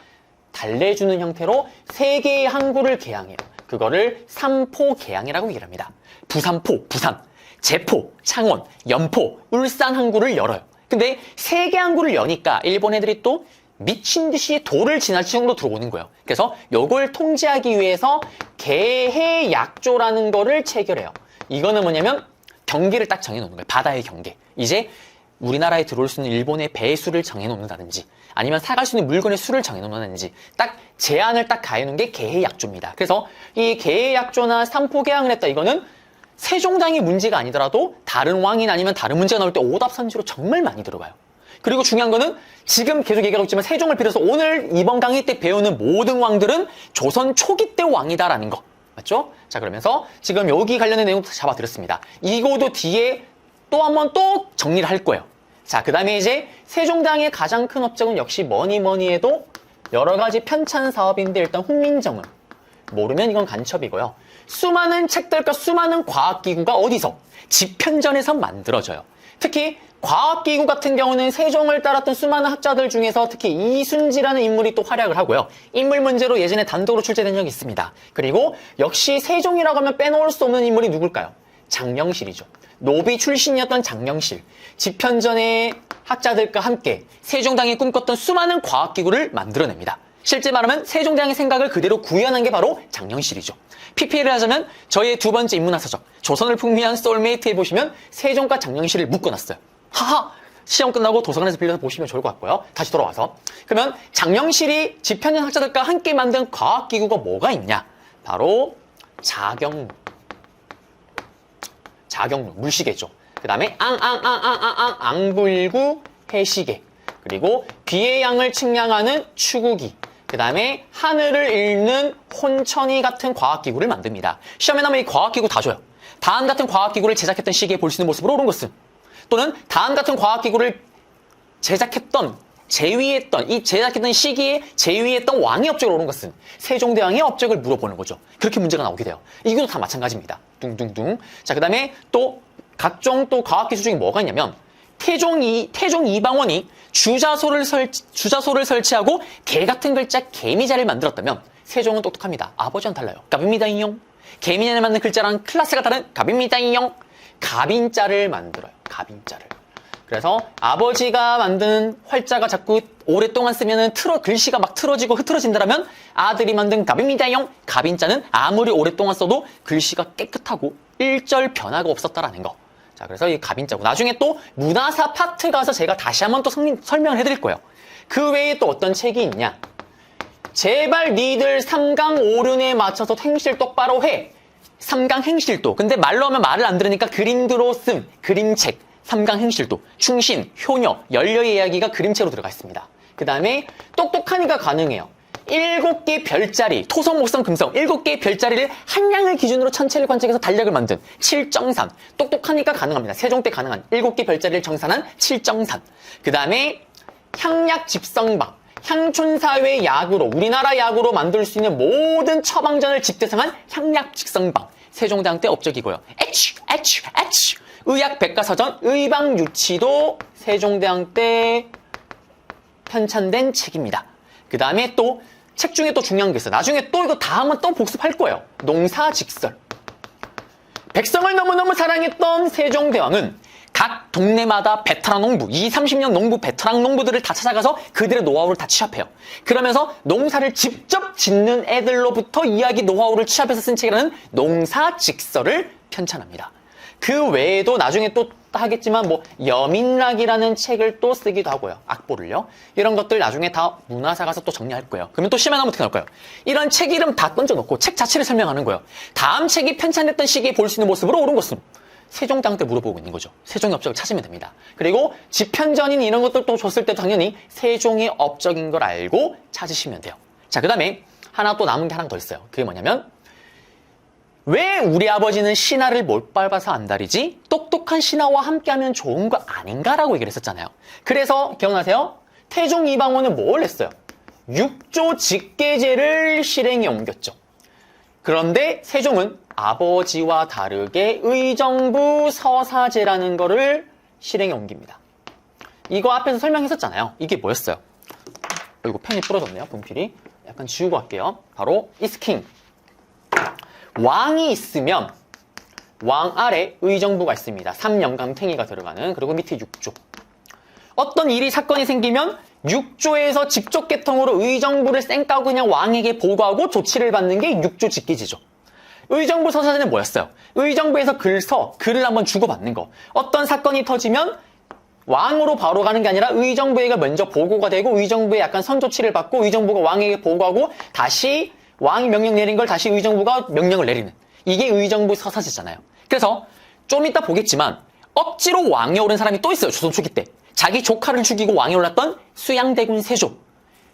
달래주는 형태로 3개의 항구를 개항해요. 그거를 삼포개항이라고 얘기를 합니다. 부산포, 부산, 제포, 창원, 연포, 울산 항구를 열어요. 근데 3개 항구를 여니까 일본 애들이 또 미친 듯이 도를 지나칠 정도로 들어오는 거예요. 그래서 요걸 통제하기 위해서 개해약조라는 거를 체결해요. 이거는 뭐냐면 경계를 딱 정해놓는 거예요. 바다의 경계. 이제 우리나라에 들어올 수 있는 일본의 배의 수를 정해놓는다든지 아니면 사갈 수 있는 물건의 수를 정해놓는다든지 딱 제한을 딱 가해놓은 게 개해약조입니다. 그래서 이 개해약조나 삼포개항을 했다. 이거는 세종대왕의 문제가 아니더라도 다른 왕이나 아니면 다른 문제가 나올 때 오답선지로 정말 많이 들어가요. 그리고 중요한 거는 지금 계속 얘기하고 있지만 세종을 비롯해서 오늘 이번 강의 때 배우는 모든 왕들은 조선 초기 때 왕이다라는 거. 맞죠? 자, 그러면서 지금 여기 관련된 내용 잡아드렸습니다. 이거도 뒤에 또 한 번 또 정리를 할 거예요. 자, 그 다음에 이제 세종대왕의 가장 큰 업적은 역시 뭐니 해도 여러 가지 편찬 사업인데 일단 훈민정음. 모르면 이건 간첩이고요. 수많은 책들과 수많은 과학기구가 어디서? 집현전에서 만들어져요. 특히 과학기구 같은 경우는 세종을 따랐던 수많은 학자들 중에서 특히 이순지라는 인물이 또 활약을 하고요. 인물 문제로 예전에 단독으로 출제된 적이 있습니다. 그리고 역시 세종이라고 하면 빼놓을 수 없는 인물이 누굴까요? 장영실이죠. 노비 출신이었던 장영실. 집현전의 학자들과 함께 세종대왕이 꿈꿨던 수많은 과학기구를 만들어냅니다. 실제 말하면 세종대왕의 생각을 그대로 구현한 게 바로 장영실이죠. PPL을 하자면 저희의 두 번째 인문학서적 조선을 풍미한 소울메이트에 보시면 세종과 장영실을 묶어놨어요. 하하! 시험 끝나고 도서관에서 빌려서 보시면 좋을 것 같고요. 다시 돌아와서. 그러면 장영실이 집현전 학자들과 함께 만든 과학기구가 뭐가 있냐? 바로 자경루, 물시계죠. 그 다음에 앙불구 해시계, 그리고 비의 양을 측량하는 추구기, 그 다음에 하늘을 읽는 혼천이 같은 과학기구를 만듭니다. 시험에 나면 이 과학기구 다 줘요. 다음 같은 과학기구를 제작했던 시기에 볼 수 있는 모습으로 옳은 것은, 또는 다음 같은 과학기구를 제작했던 시기에 제위했던 왕의 업적을 옳은 것은 세종대왕의 업적을 물어보는 거죠. 그렇게 문제가 나오게 돼요. 이것도 다 마찬가지입니다. 둥둥둥. 자, 그 다음에 또 각종 또 과학기술 중에 뭐가 있냐면 태종 이방원이 주자소를 설치하고 개 같은 글자 개미자를 만들었다면 세종은 똑똑합니다. 아버지와는 달라요. 갑입니다잉용. 개미자를 만든 글자랑 클래스가 다른 갑입니다잉용. 갑인자를 만들어요. 갑인자를. 그래서 아버지가 만든 활자가 자꾸 오랫동안 쓰면은 글씨가 막 틀어지고 흐트러진다면 아들이 만든 갑입니다용. 갑인자는 아무리 오랫동안 써도 글씨가 깨끗하고 일절 변화가 없었다라는 거. 자, 그래서 이 갑인자고. 나중에 또 문화사 파트 가서 제가 다시 한번 또 설명을 해드릴 거예요. 그 외에 또 어떤 책이 있냐. 제발 니들 3강 5륜에 맞춰서 행실 똑바로 해. 3강 행실도. 근데 말로 하면 말을 안 들으니까 그림으로 쓴 그림책. 3강 행실도, 충신, 효녀, 연려의 이야기가 그림체로 들어가 있습니다. 그 다음에 똑똑하니까 가능해요. 7개 별자리, 토성, 목성, 금성 7개의 별자리를 한량을 기준으로 천체를 관측해서 달력을 만든 7정산. 똑똑하니까 가능합니다. 세종 때 가능한 7개 별자리를 정산한 7정산. 그 다음에 향약 집성방. 향촌사회 약으로, 우리나라 약으로 만들 수 있는 모든 처방전을 집대성한 향약 집성방. 세종대왕 때 업적이고요. 의학 백과사전 의방유치도 세종대왕 때 편찬된 책입니다. 그 다음에 또 책 중에 또 중요한 게 있어요. 나중에 또 이거 다 한번 또 복습할 거예요. 농사직설. 백성을 너무너무 사랑했던 세종대왕은 각 동네마다 베테랑 농부, 20, 30년 농부, 베테랑 농부들을 다 찾아가서 그들의 노하우를 다 취합해요. 그러면서 농사를 직접 짓는 애들로부터 이야기 노하우를 취합해서 쓴 책이라는 농사직설을 편찬합니다. 그 외에도 나중에 또 하겠지만 뭐 여민락이라는 책을 또 쓰기도 하고요. 악보를요. 이런 것들 나중에 다 문화사 가서 또 정리할 거예요. 그러면 또 시험에 나오면 어떻게 나올까요? 이런 책 이름 다 던져놓고 책 자체를 설명하는 거예요. 다음 책이 편찬됐던 시기에 볼 수 있는 모습으로 옳은 것은 세종대왕 때 물어보고 있는 거죠. 세종의 업적을 찾으면 됩니다. 그리고 지편전인 이런 것들 또 줬을 때 당연히 세종의 업적인 걸 알고 찾으시면 돼요. 자, 그 다음에 하나 또 남은 게 하나 더 있어요. 그게 뭐냐면 왜 우리 아버지는 신하를 못 밟아서 안달이지? 똑똑한 신하와 함께하면 좋은 거 아닌가라고 얘기를 했었잖아요. 그래서 기억나세요? 태종 이방원은 뭘 했어요? 육조 직계제를 실행에 옮겼죠. 그런데 세종은 아버지와 다르게 의정부 서사제라는 거를 실행에 옮깁니다. 이거 앞에서 설명했었잖아요. 이게 뭐였어요? 이거 펜이 부러졌네요. 분필이. 약간 지우고 갈게요. 바로 이스킹. 왕이 있으면 왕 아래 의정부가 있습니다. 3영감탱이가 들어가는. 그리고 밑에 6조. 어떤 일이 사건이 생기면 6조에서 직접 계통으로 의정부를 쌩까고 그냥 왕에게 보고하고 조치를 받는 게 6조 직계지죠. 의정부 서사제는 뭐였어요? 의정부에서 글을 한번 주고받는 거. 어떤 사건이 터지면 왕으로 바로 가는 게 아니라 의정부에게 먼저 보고가 되고 의정부에 약간 선조치를 받고 의정부가 왕에게 보고하고 다시 왕이 명령 내린 걸 다시 의정부가 명령을 내리는. 이게 의정부 서사제잖아요. 그래서 좀 이따 보겠지만 억지로 왕에 오른 사람이 또 있어요. 조선 초기 때. 자기 조카를 죽이고 왕에 올랐던 수양대군 세조,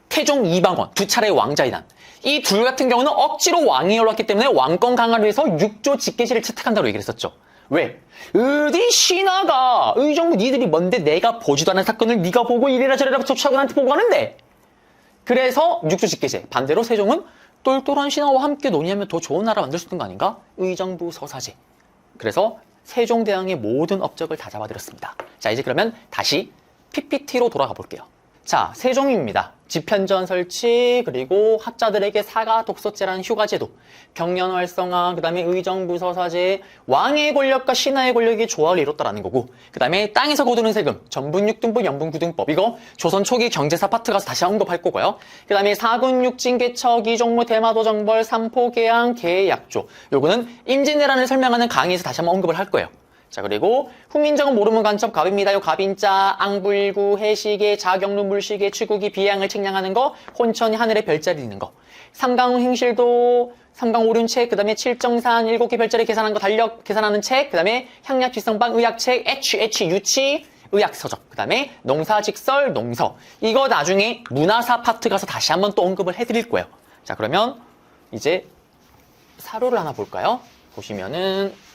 태종 이방원 두 차례의 왕자이단. 이 둘 같은 경우는 억지로 왕이 올랐기 때문에 왕권 강화를 위해서 6조 직계제를 채택한다고 얘기를 했었죠. 왜? 어디 신하가 의정부 니들이 뭔데 내가 보지도 않은 사건을 네가 보고 이래라 저래라 조치하고 나한테 보고하는데. 그래서 6조 직계제. 반대로 세종은 똘똘한 신하와 함께 논의하면 더 좋은 나라 만들 수 있는 거 아닌가? 의정부 서사제. 그래서 세종대왕의 모든 업적을 다 잡아드렸습니다. 자, 이제 그러면 다시 PPT로 돌아가 볼게요. 자, 세종입니다. 지편전 설치, 그리고 학자들에게 사가 독서제라는 휴가제도, 경연 활성화, 그 다음에 의정부 서사제, 왕의 권력과 신하의 권력이 조화를 이뤘다라는 거고, 그 다음에 땅에서 거두는 세금, 전분육등부, 연분구등법, 이거 조선 초기 경제사 파트 가서 다시 언급할 거고요. 그 다음에 사군육진개척, 이종무, 대마도정벌, 삼포개항, 계약조, 요거는 임진왜란을 설명하는 강의에서 다시 한번 언급을 할 거예요. 자, 그리고 훈민정음 모르문 간첩 갑입니다. 요 갑인자, 앙불구, 해시계, 자경루, 물시계, 취국이 비양을 책량하는 거, 혼천이 하늘에 별자리 있는 거, 삼강 행실도, 삼강 오륜책, 그 다음에 칠정산, 7개 별자리 계산한 거 달력 계산하는 책, 그 다음에 향약 지성방 의학책, 유치, 의학서적, 그 다음에 농사직설, 농서. 이거 나중에 문화사 파트 가서 다시 한번 또 언급을 해드릴 거예요. 자, 그러면 이제 사료를 하나 볼까요? 보시면은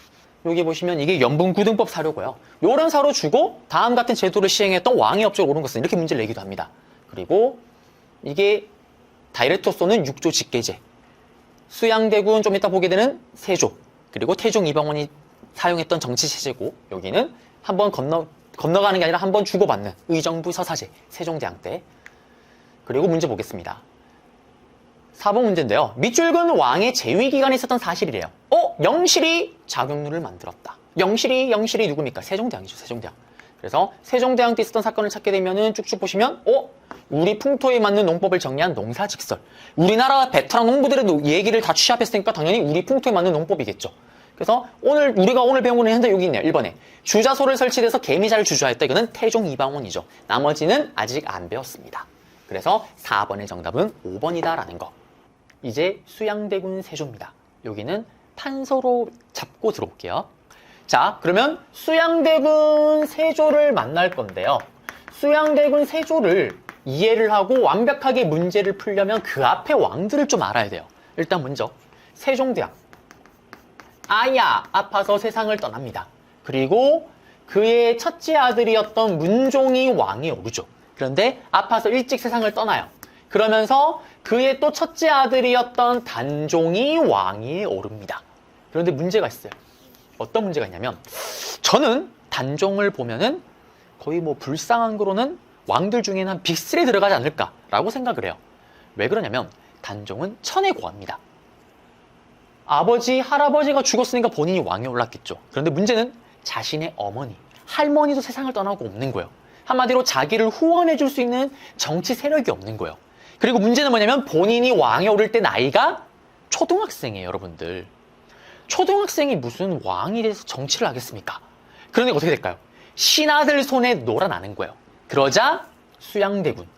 여기 보시면 이게 연분구등법 사료고요. 요런 사료 주고 다음 같은 제도를 시행했던 왕의 업적을 옳은 것은 이렇게 문제를 내기도 합니다. 그리고 이게 다이렉토소는 6조 직계제, 수양대군 좀 이따 보게 되는 세조, 그리고 태종 이방원이 사용했던 정치체제고, 여기는 한번 건너가는 게 아니라 한번 주고받는 의정부 서사제, 세종대왕 때. 그리고 문제 보겠습니다. 4번 문제인데요. 밑줄근 왕의 재위기간에 있었던 사실이래요. 영실이 자경루를 만들었다. 영실이 누굽니까? 세종대왕이죠. 세종대왕. 그래서 세종대왕 때 있었던 사건을 찾게 되면은 쭉쭉 보시면 우리 풍토에 맞는 농법을 정리한 농사직설. 우리나라 베테랑 농부들의 얘기를 다 취합했으니까 당연히 우리 풍토에 맞는 농법이겠죠. 그래서 우리가 오늘 배운 거는 현재 여기 있네요. 1번에 주자소를 설치해서 개미자를 주저하였다. 이거는 태종 이방원이죠. 나머지는 아직 안 배웠습니다. 그래서 4번의 정답은 5번이다라는 거. 이제 수양대군 세조입니다. 여기는 판서로 잡고 들어올게요. 자, 그러면 수양대군 세조를 만날 건데요. 수양대군 세조를 이해를 하고 완벽하게 문제를 풀려면 그 앞에 왕들을 좀 알아야 돼요. 일단 먼저 세종대왕. 아파서 세상을 떠납니다. 그리고 그의 첫째 아들이었던 문종이 왕에 오르죠. 그런데 아파서 일찍 세상을 떠나요. 그러면서 그의 또 첫째 아들이었던 단종이 왕위에 오릅니다. 그런데 문제가 있어요. 어떤 문제가 있냐면 저는 단종을 보면은 거의 뭐 불쌍한 거로는 왕들 중에는 한 빅3에 들어가지 않을까라고 생각을 해요. 왜 그러냐면 단종은 천에 고합니다. 아버지, 할아버지가 죽었으니까 본인이 왕에 올랐겠죠. 그런데 문제는 자신의 어머니, 할머니도 세상을 떠나고 없는 거예요. 한마디로 자기를 후원해 줄 수 있는 정치 세력이 없는 거예요. 그리고 문제는 뭐냐면 본인이 왕에 오를 때 나이가 초등학생이에요, 여러분들. 초등학생이 무슨 왕이 돼서 정치를 하겠습니까? 그런데 어떻게 될까요? 신하들 손에 놀아나는 거예요. 그러자 수양대군,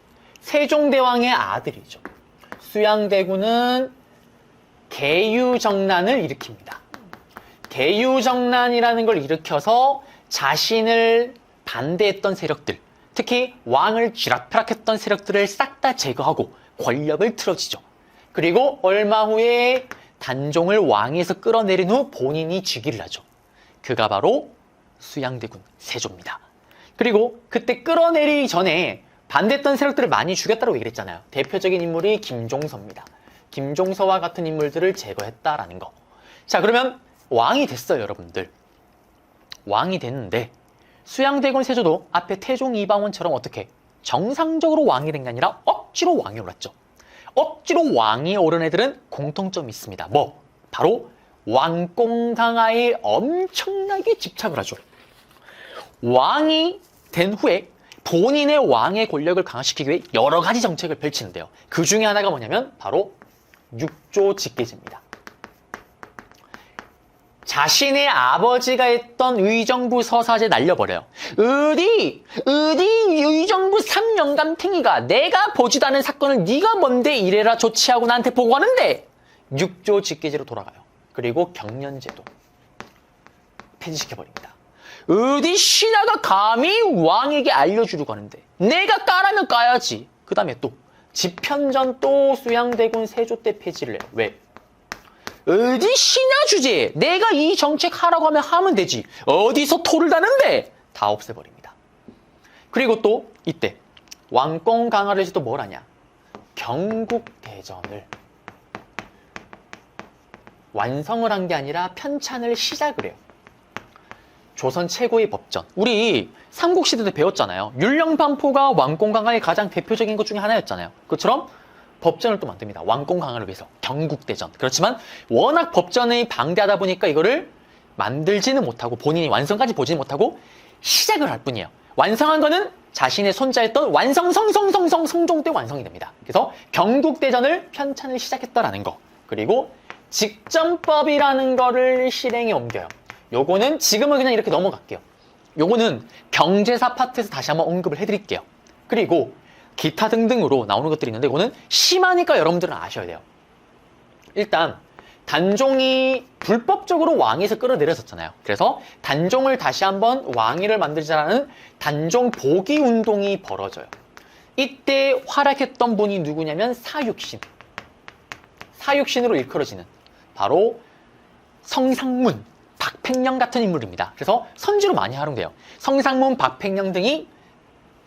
세종대왕의 아들이죠. 수양대군은 개유정난을 일으킵니다. 개유정난이라는 걸 일으켜서 자신을 반대했던 세력들, 특히 왕을 쥐락펴락했던 세력들을 싹 다 제거하고 권력을 틀어지죠. 그리고 얼마 후에 단종을 왕위에서 끌어내린 후 본인이 즉위를 하죠. 그가 바로 수양대군 세조입니다. 그리고 그때 끌어내리기 전에 반대했던 세력들을 많이 죽였다고 얘기를 했잖아요. 대표적인 인물이 김종서입니다. 김종서와 같은 인물들을 제거했다라는 거. 자, 그러면 왕이 됐어요, 여러분들. 왕이 됐는데 수양대군 세조도 앞에 태종 이방원처럼 어떻게 정상적으로 왕이 된 게 아니라 억지로 왕이 올랐죠. 억지로 왕이 오른 애들은 공통점이 있습니다. 바로 왕공강화에 엄청나게 집착을 하죠. 왕이 된 후에 본인의 왕의 권력을 강화시키기 위해 여러 가지 정책을 펼치는데요. 그 중에 하나가 뭐냐면 바로 육조 직계제입니다. 자신의 아버지가 했던 의정부 서사제 날려버려요. 어디 의정부 3년간 탱이가 내가 보지도 않은 사건을 네가 뭔데 이래라 조치하고 나한테 보고하는데. 육조 직계제로 돌아가요. 그리고 경련제도 폐지시켜버립니다. 어디 신하가 감히 왕에게 알려주려고 하는데 내가 까라면 까야지. 그 다음에 또 집현전 또 수양대군 세조 때 폐지를 해요. 왜? 어디 신하 주제에 내가 이 정책 하라고 하면 되지. 어디서 토를 다는데 다 없애버립니다. 그리고 또 이때 왕공 강화를 해서 또 뭘 하냐? 경국대전을 완성을 한 게 아니라 편찬을 시작을 해요. 조선 최고의 법전. 우리 삼국시대 때 배웠잖아요. 율령반포가 왕공강화의 가장 대표적인 것 중에 하나였잖아요. 그처럼 법전을 또 만듭니다. 왕공강화를 위해서. 경국대전. 그렇지만 워낙 법전이 방대하다 보니까 이거를 만들지는 못하고 본인이 완성까지 보지는 못하고 시작을 할 뿐이에요. 완성한 거는 자신의 손자였던 성종 때 완성이 됩니다. 그래서 경국대전을 편찬을 시작했다라는 거. 그리고 직전법이라는 거를 실행에 옮겨요. 요거는 지금은 그냥 이렇게 넘어갈게요. 요거는 경제사 파트에서 다시 한번 언급을 해드릴게요. 그리고 기타 등등으로 나오는 것들이 있는데 이거는 심하니까 여러분들은 아셔야 돼요. 일단 단종이 불법적으로 왕위에서 끌어내렸었잖아요. 그래서 단종을 다시 한번 왕위를 만들자라는 단종 복위 운동이 벌어져요. 이때 활약했던 분이 누구냐면 사육신. 사육신으로 일컬어지는 바로 성상문, 박팽령 같은 인물입니다. 그래서 선지로 많이 활용돼요. 성상문, 박팽령 등이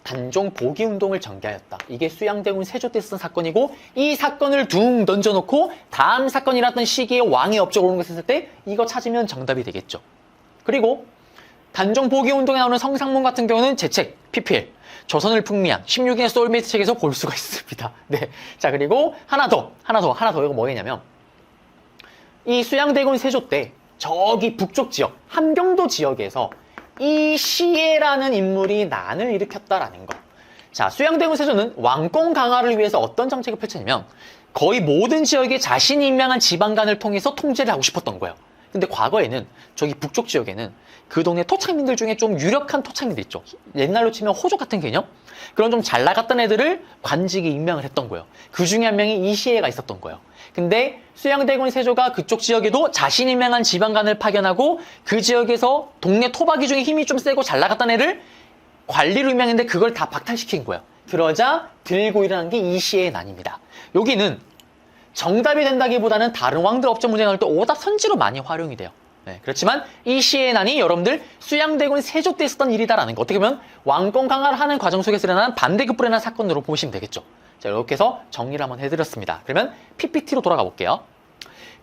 단종 복위 운동을 전개하였다. 이게 수양대군 세조 때 있었던 사건이고 이 사건을 둥 던져놓고 다음 사건이 일어났던 시기에 왕의 업적을 오는 것을 했을 때 이거 찾으면 정답이 되겠죠. 그리고 단종 복위 운동에 나오는 성상문 같은 경우는 제 책 PPL 조선을 풍미한 16인의 소울메이트 책에서 볼 수가 있습니다. 네. 자, 그리고 하나 더 이거 뭐냐면 이 수양대군 세조 때 저기 북쪽 지역 함경도 지역에서 이시에라는 인물이 난을 일으켰다라는 거. 자, 수양대군 세조는 왕권 강화를 위해서 어떤 정책을 펼쳤냐면 거의 모든 지역에 자신이 임명한 지방관을 통해서 통제를 하고 싶었던 거예요. 근데 과거에는 저기 북쪽 지역에는 그 동네 토착민들 중에 좀 유력한 토착민들 있죠. 옛날로 치면 호족 같은 개념? 그런 좀 잘 나갔던 애들을 관직에 임명을 했던 거예요. 그 중에 한 명이 이시에가 있었던 거예요. 근데 수양대군 세조가 그쪽 지역에도 자신이 임명한 지방관을 파견하고 그 지역에서 동네 토박이 중에 힘이 좀 세고 잘 나갔던 애를 관리로 임명했는데 그걸 다 박탈시킨 거예요. 그러자 들고 일어난 게 이시에의 난입니다. 여기는 정답이 된다기보다는 다른 왕들 업적 문제 나올 때 오답 선지로 많이 활용이 돼요. 네, 그렇지만 이시에의 난이 여러분들 수양대군 세조 때 있었던 일이다라는 거, 어떻게 보면 왕권 강화를 하는 과정 속에서 일어난 반대급부로 일어난 사건으로 보시면 되겠죠. 자, 이렇게 해서 정리를 한번 해드렸습니다. 그러면 PPT로 돌아가 볼게요.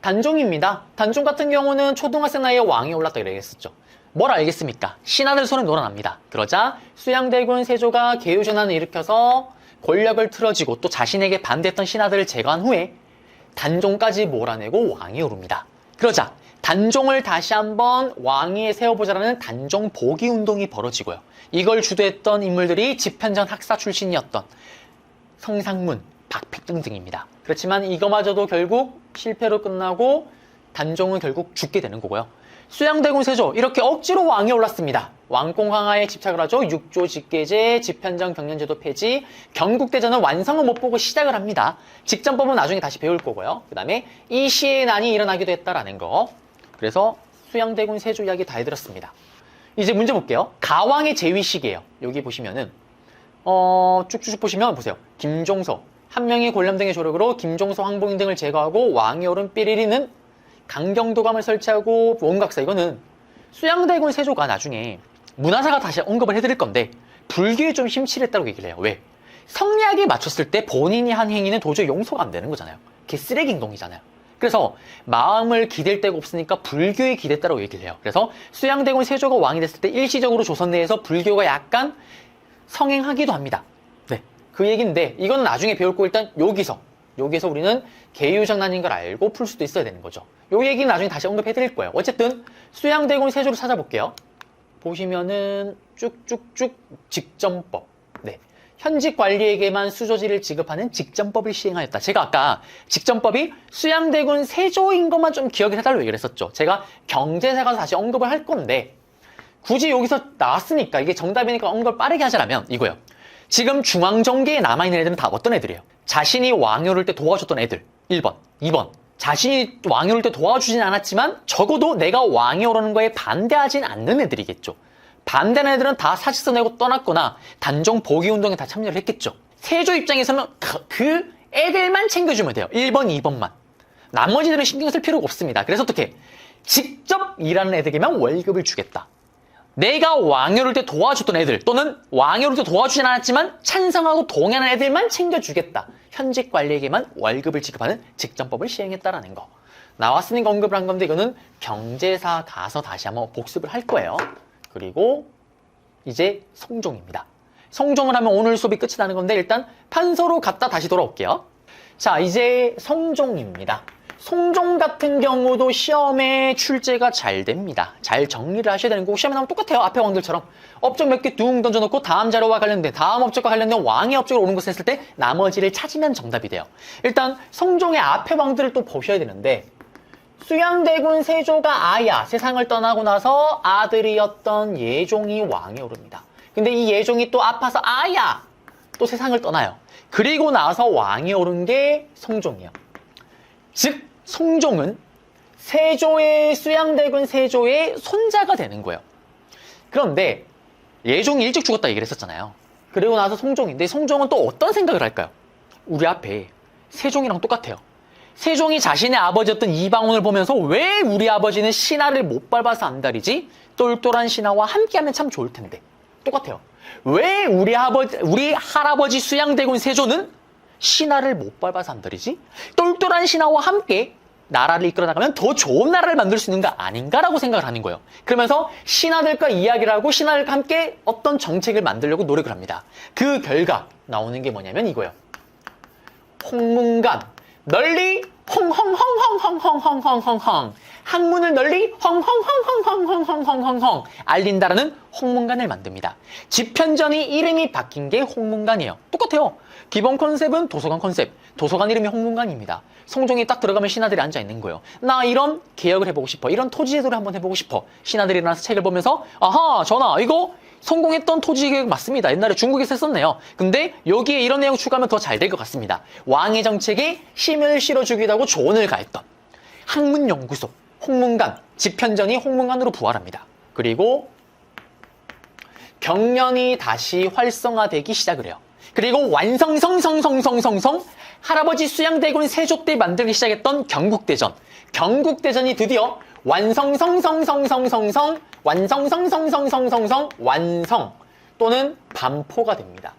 단종입니다. 단종 같은 경우는 초등학생 나이에 왕이 올랐다 이렇게 했었죠. 뭘 알겠습니까? 신하들 손에 놀아납니다. 그러자 수양대군 세조가 계유전환을 일으켜서 권력을 틀어지고 또 자신에게 반대했던 신하들을 제거한 후에 단종까지 몰아내고 왕이 오릅니다. 그러자 단종을 다시 한번 왕위에 세워보자라는 단종 복위 운동이 벌어지고요. 이걸 주도했던 인물들이 집현전 학사 출신이었던 성상문, 박필등 등입니다. 그렇지만 이거마저도 결국 실패로 끝나고 단종은 결국 죽게 되는 거고요. 수양대군 세조 이렇게 억지로 왕에 올랐습니다. 왕권 강화에 집착을 하죠. 육조 직계제, 집현전 경연제도 폐지, 경국대전은 완성을 못 보고 시작을 합니다. 직전법은 나중에 다시 배울 거고요. 그 다음에 이시의 난이 일어나기도 했다라는 거. 그래서 수양대군 세조 이야기 다 해드렸습니다. 이제 문제 볼게요. 가왕의 재위 시기예요. 여기 보시면은 쭉쭉 보시면 보세요. 김종서, 한 명이 골람 등의 조력으로 김종서, 황봉인 등을 제거하고 왕이 오른 삐리리는 강경도감을 설치하고 원각사. 이거는 수양대군 세조가 나중에 문화사가 다시 언급을 해드릴 건데 불교에 좀 심취했다고 얘기를 해요. 왜? 성리학에 맞췄을 때 본인이 한 행위는 도저히 용서가 안 되는 거잖아요. 그게 쓰레기 행동이잖아요. 그래서 마음을 기댈 데가 없으니까 불교에 기댔다고 얘기를 해요. 그래서 수양대군 세조가 왕이 됐을 때 일시적으로 조선 내에서 불교가 약간 성행하기도 합니다. 네, 그 얘기인데 이건 나중에 배울 거. 일단 여기서 우리는 계유전환인 걸 알고 풀 수도 있어야 되는 거죠. 요 얘기는 나중에 다시 언급해 드릴 거예요. 어쨌든 수양대군 세조를 찾아볼게요. 보시면은 쭉쭉쭉 직전법. 네, 현직 관리에게만 수조지를 지급하는 직전법을 시행하였다. 제가 아까 직전법이 수양대군 세조인 것만 좀 기억을 해달라고 얘기를 했었죠. 제가 경제사 가서 다시 언급을 할 건데 굳이 여기서 나왔으니까 이게 정답이니까 언급을 빠르게 하자면 이거예요. 지금 중앙정계에 남아있는 애들은 다 어떤 애들이에요? 자신이 왕이 오를 때 도와줬던 애들. 1번, 2번. 자신이 왕이 오를 때 도와주진 않았지만 적어도 내가 왕이 오르는 거에 반대하진 않는 애들이겠죠. 반대하는 애들은 다 사직서 내고 떠났거나 단종 복위 운동에 다 참여를 했겠죠. 세조 입장에서는 그 애들만 챙겨주면 돼요. 1번, 2번만. 나머지들은 신경 쓸 필요가 없습니다. 그래서 어떻게? 직접 일하는 애들에게만 월급을 주겠다. 내가 왕이 오를 때 도와줬던 애들 또는 왕이 오를 때 도와주진 않았지만 찬성하고 동의하는 애들만 챙겨주겠다. 현직 관리에게만 월급을 지급하는 직전법을 시행했다라는 거. 나왔으니까 언급을 한 건데 이거는 경제사 가서 다시 한번 복습을 할 거예요. 그리고 이제 성종입니다. 성종을 하면 오늘 수업이 끝이 나는 건데 일단 판서로 갔다 다시 돌아올게요. 자, 이제 성종입니다. 성종 같은 경우도 시험에 출제가 잘 됩니다. 잘 정리를 하셔야 되는 거고 시험에 나오면 똑같아요. 앞에 왕들처럼 업적 몇 개 둥 던져놓고 다음 자료와 관련된 다음 업적과 관련된 왕의 업적을 오는 것을 했을 때 나머지를 찾으면 정답이 돼요. 일단 성종의 앞에 왕들을 또 보셔야 되는데 수양대군 세조가 아야 세상을 떠나고 나서 아들이었던 예종이 왕에 오릅니다. 근데 이 예종이 또 아파서 아야 또 세상을 떠나요. 그리고 나서 왕이 오른 게 성종이에요. 즉 성종은 수양대군 세조의 손자가 되는 거예요. 그런데 예종이 일찍 죽었다 얘기를 했었잖아요. 그리고 나서 성종인데 성종은 또 어떤 생각을 할까요? 우리 앞에 세종이랑 똑같아요. 세종이 자신의 아버지였던 이방원을 보면서 왜 우리 아버지는 신하를 못 밟아서 안달이지? 똘똘한 신하와 함께하면 참 좋을 텐데. 똑같아요. 왜 우리 할아버지 수양대군 세조는 신하를 못 밟아서 안달이지? 똘똘한 신하와 함께 나라를 이끌어 나가면 더 좋은 나라를 만들 수 있는 거 아닌가라고 생각을 하는 거예요. 그러면서 신하들과 이야기를 하고 신하들과 함께 어떤 정책을 만들려고 노력을 합니다. 그 결과 나오는 게 뭐냐면 이거예요. 홍문관, 널리 헝헝헝헝헝헝헝헝헝 학문을 널리 헝헝헝헝헝헝헝헝 알린다라는 홍문관을 만듭니다. 집현전이 이름이 바뀐 게 홍문관이에요. 똑같아요. 기본 컨셉은 도서관 컨셉, 도서관 이름이 홍문관입니다. 성종이 딱 들어가면 신하들이 앉아 있는 거예요. 나 이런 개혁을 해보고 싶어. 이런 토지제도를 한번 해보고 싶어. 신하들이 일어나서 책을 보면서 아하 전하 이거 성공했던 토지개혁 맞습니다. 옛날에 중국에서 했었네요. 근데 여기에 이런 내용 추가하면 더 잘 될 것 같습니다. 왕의 정책에 힘을 실어주기도 하고 조언을 가했던 학문연구소, 홍문관, 집현전이 홍문관으로 부활합니다. 그리고 경련이 다시 활성화되기 시작을 해요. 그리고 완성성성성성성성 할아버지 수양대군 세조 때 만들기 시작했던 경국대전. 경국대전이 드디어 완성성성성성성성 완성성성성성성성 완성 또는 반포가 됩니다.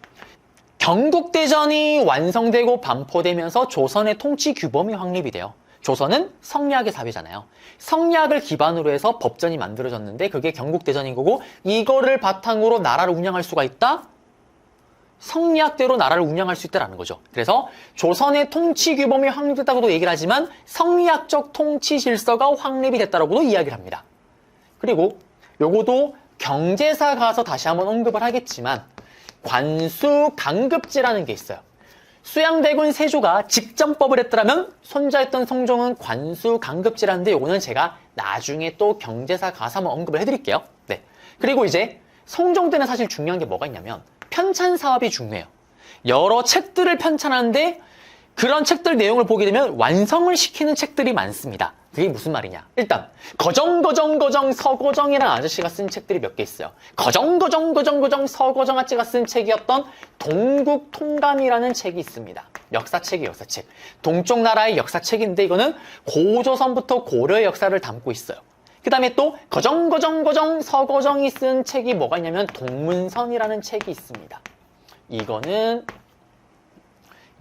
경국대전이 완성되고 반포되면서 조선의 통치 규범이 확립이 돼요. 조선은 성리학의 사회잖아요. 성리학을 기반으로 해서 법전이 만들어졌는데 그게 경국대전인 거고 이거를 바탕으로 나라를 운영할 수가 있다? 성리학대로 나라를 운영할 수 있다는 거죠. 그래서 조선의 통치 규범이 확립됐다고도 얘기를 하지만 성리학적 통치 질서가 확립이 됐다고도 이야기를 합니다. 그리고 요거도 경제사 가서 다시 한번 언급을 하겠지만 관수강급제라는 게 있어요. 수양대군 세조가 직전법을 했더라면 손자였던 성종은 관수강급제라는데 요거는 제가 나중에 또 경제사 가서 한번 언급을 해드릴게요. 네. 그리고 이제 성종 때는 사실 중요한 게 뭐가 있냐면 편찬 사업이 중요해요. 여러 책들을 편찬하는데 그런 책들 내용을 보게 되면 완성을 시키는 책들이 많습니다. 그게 무슨 말이냐? 일단 거정 서거정이라는 아저씨가 쓴 책들이 몇 개 있어요. 거정 서거정 아저씨가 쓴 책이었던 동국통감이라는 책이 있습니다. 역사책이에요, 역사책. 동쪽 나라의 역사책인데 이거는 고조선부터 고려의 역사를 담고 있어요. 그 다음에 또 거정 서거정이 쓴 책이 뭐가 있냐면 동문선이라는 책이 있습니다. 이거는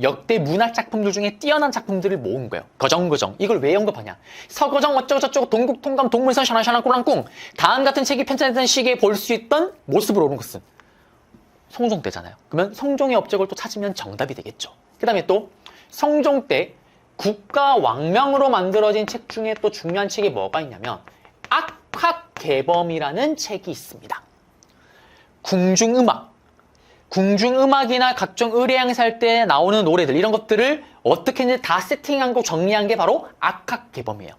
역대 문학 작품들 중에 뛰어난 작품들을 모은 거예요. 거정 이걸 왜 언급하냐? 서거정 어쩌고저쩌고 동국통감 동문선 샤나샤나 꿀랑꿍 다음 같은 책이 편찬된 시기에 볼 수 있던 모습을 오는 것은 성종 때잖아요. 그러면 성종의 업적을 또 찾으면 정답이 되겠죠. 그 다음에 또 성종 때 국가 왕명으로 만들어진 책 중에 또 중요한 책이 뭐가 있냐면 악학개범이라는 책이 있습니다. 궁중음악이나 각종 의례행사할 때 나오는 노래들 이런 것들을 어떻게 이제 다 세팅한 거 정리한 게 바로 악학개범이에요.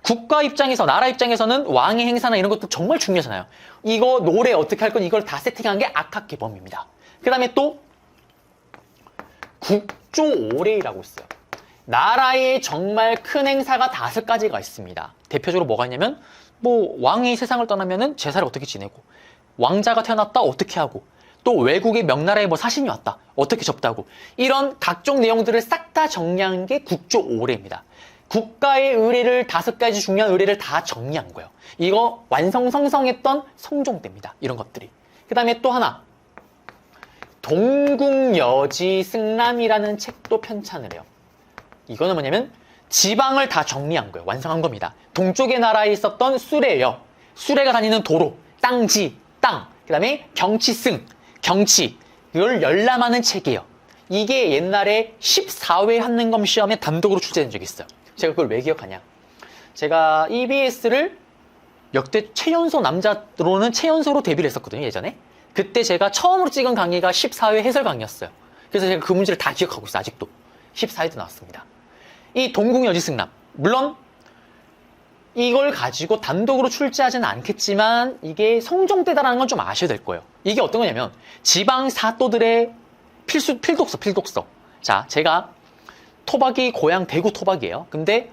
국가 입장에서 나라 입장에서는 왕의 행사나 이런 것도 정말 중요하잖아요. 이거 노래 어떻게 할 건 이걸 다 세팅한 게 악학개범입니다. 그 다음에 또 국조오례라고 있어요. 나라에 정말 큰 행사가 5가지가 있습니다. 대표적으로 뭐가 있냐면 뭐 왕이 세상을 떠나면은 제사를 어떻게 지내고 왕자가 태어났다 어떻게 하고 또 외국의 명나라에 뭐 사신이 왔다 어떻게 접다고 이런 각종 내용들을 싹 다 정리한 게 국조오례입니다. 국가의 의례를 5가지 중요한 의례를 다 정리한 거예요. 이거 완성성성했던 성종 때입니다. 이런 것들이. 그 다음에 또 하나 동국여지승람이라는 책도 편찬을 해요. 이거는 뭐냐면 지방을 다 정리한 거예요. 완성한 겁니다. 동쪽의 나라에 있었던 수레요. 수레가 다니는 도로, 땅지, 땅. 그 다음에 경치승, 경치. 이걸 열람하는 책이에요. 이게 옛날에 14회 한능검 시험에 단독으로 출제된 적이 있어요. 제가 그걸 왜 기억하냐. 제가 EBS를 역대 최연소 남자로는 최연소로 데뷔를 했었거든요. 예전에. 그때 제가 처음으로 찍은 강의가 14회 해설 강의였어요. 그래서 제가 그 문제를 다 기억하고 있어요. 아직도. 14회도 나왔습니다. 이 동국여지승람 물론 이걸 가지고 단독으로 출제하지는 않겠지만 이게 성종 때다라는 건 좀 아셔야 될 거예요. 이게 어떤 거냐면 지방 사또들의 필독서. 자, 제가 토박이 고향 대구 토박이에요. 근데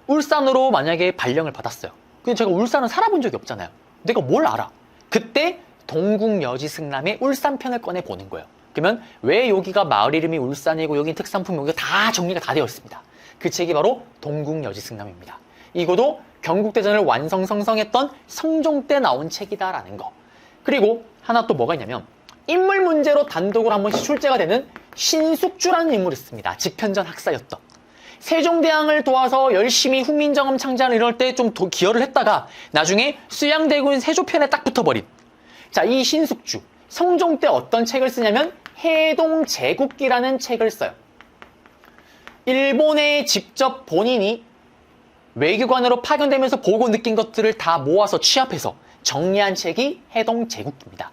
울산으로 만약에 발령을 받았어요. 근데 제가 울산은 살아본 적이 없잖아요. 내가 뭘 알아? 그때 동국여지승람의 울산편을 꺼내 보는 거예요. 그러면 왜 여기가 마을 이름이 울산이고 여기 특산품 여기가 다 정리가 다 되어 있습니다. 그 책이 바로 동국여지승람입니다. 이것도 경국대전을 완성성성했던 성종 때 나온 책이다라는 거. 그리고 하나 또 뭐가 있냐면 인물 문제로 단독으로 한 번씩 출제가 되는 신숙주라는 인물이 있습니다. 집현전 학사였던. 세종대왕을 도와서 열심히 훈민정음 창작을 이럴 때 좀 기여를 했다가 나중에 수양대군 세조편에 딱 붙어버린. 자, 이 신숙주. 성종 때 어떤 책을 쓰냐면 해동제국기라는 책을 써요. 일본에 직접 본인이 외교관으로 파견되면서 보고 느낀 것들을 다 모아서 취합해서 정리한 책이 해동제국기입니다.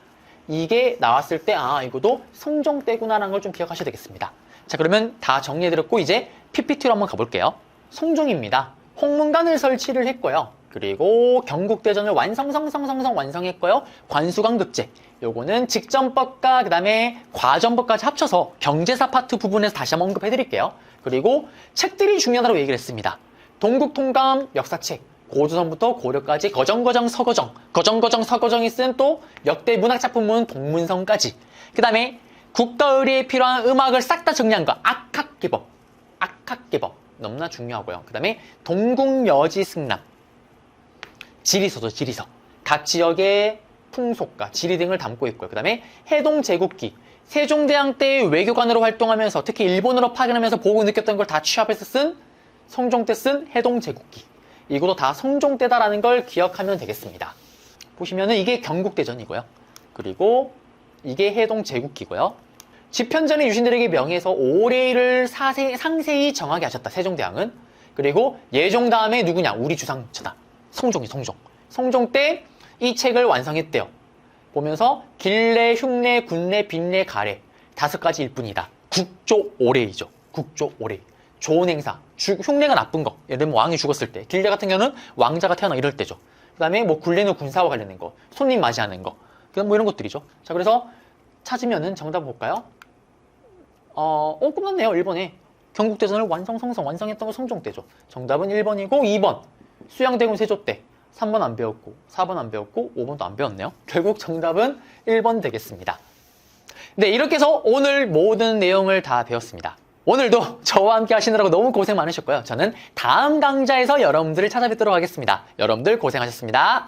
이게 나왔을 때 이거도 성종 때구나라는 걸 좀 기억하셔야 되겠습니다. 자, 그러면 다 정리해드렸고 이제 PPT로 한번 가볼게요. 성종입니다. 홍문관을 설치를 했고요. 그리고 경국대전을 완성했고요. 관수강급제, 요거는 직전법과 그 다음에 과전법까지 합쳐서 경제사 파트 부분에서 다시 한번 언급해드릴게요. 그리고 책들이 중요하다고 얘기를 했습니다. 동국통감 역사책, 고조선부터 고려까지 거정거정 서거정이 쓴 또 역대 문학작품은 동문성까지, 그 다음에 국가의리에 필요한 음악을 싹 다 정리한 거 악학개법 너무나 중요하고요. 그 다음에 동국여지승남, 지리서죠. 지리서, 각 지역의 풍속과 지리 등을 담고 있고요. 그 다음에 해동제국기, 세종대왕 때 외교관으로 활동하면서 특히 일본으로 파견하면서 보고 느꼈던 걸 다 취합해서 쓴, 성종 때 쓴 해동제국기, 이것도 다 성종 때다라는 걸 기억하면 되겠습니다. 보시면은 이게 경국대전이고요. 그리고 이게 해동제국기고요. 집현전의 유신들에게 명해서 올해를 상세히 정하게 하셨다, 세종대왕은. 그리고 예종 다음에 누구냐? 우리 주상처다. 성종 때 이 책을 완성했대요. 보면서 길래, 흉내, 군래, 빈래, 가래 5가지일 뿐이다. 국조올해이죠. 국조올해. 좋은 행사. 흉내가 나쁜 거. 예를 들면 왕이 죽었을 때. 길래 같은 경우는 왕자가 태어나 이럴 때죠. 그 다음에 뭐 굴레는 군사와 관련된 거. 손님 맞이하는 거. 그냥 뭐 이런 것들이죠. 자, 그래서 찾으면은 정답 볼까요? 끝났네요. 1번에. 경국대전을 완성했던 거 성종 때죠. 정답은 1번이고 2번. 수양대군 세조 때. 3번 안 배웠고 4번 안 배웠고 5번도 안 배웠네요. 결국 정답은 1번 되겠습니다. 네, 이렇게 해서 오늘 모든 내용을 다 배웠습니다. 오늘도 저와 함께 하시느라고 너무 고생 많으셨고요. 저는 다음 강좌에서 여러분들을 찾아뵙도록 하겠습니다. 여러분들 고생하셨습니다.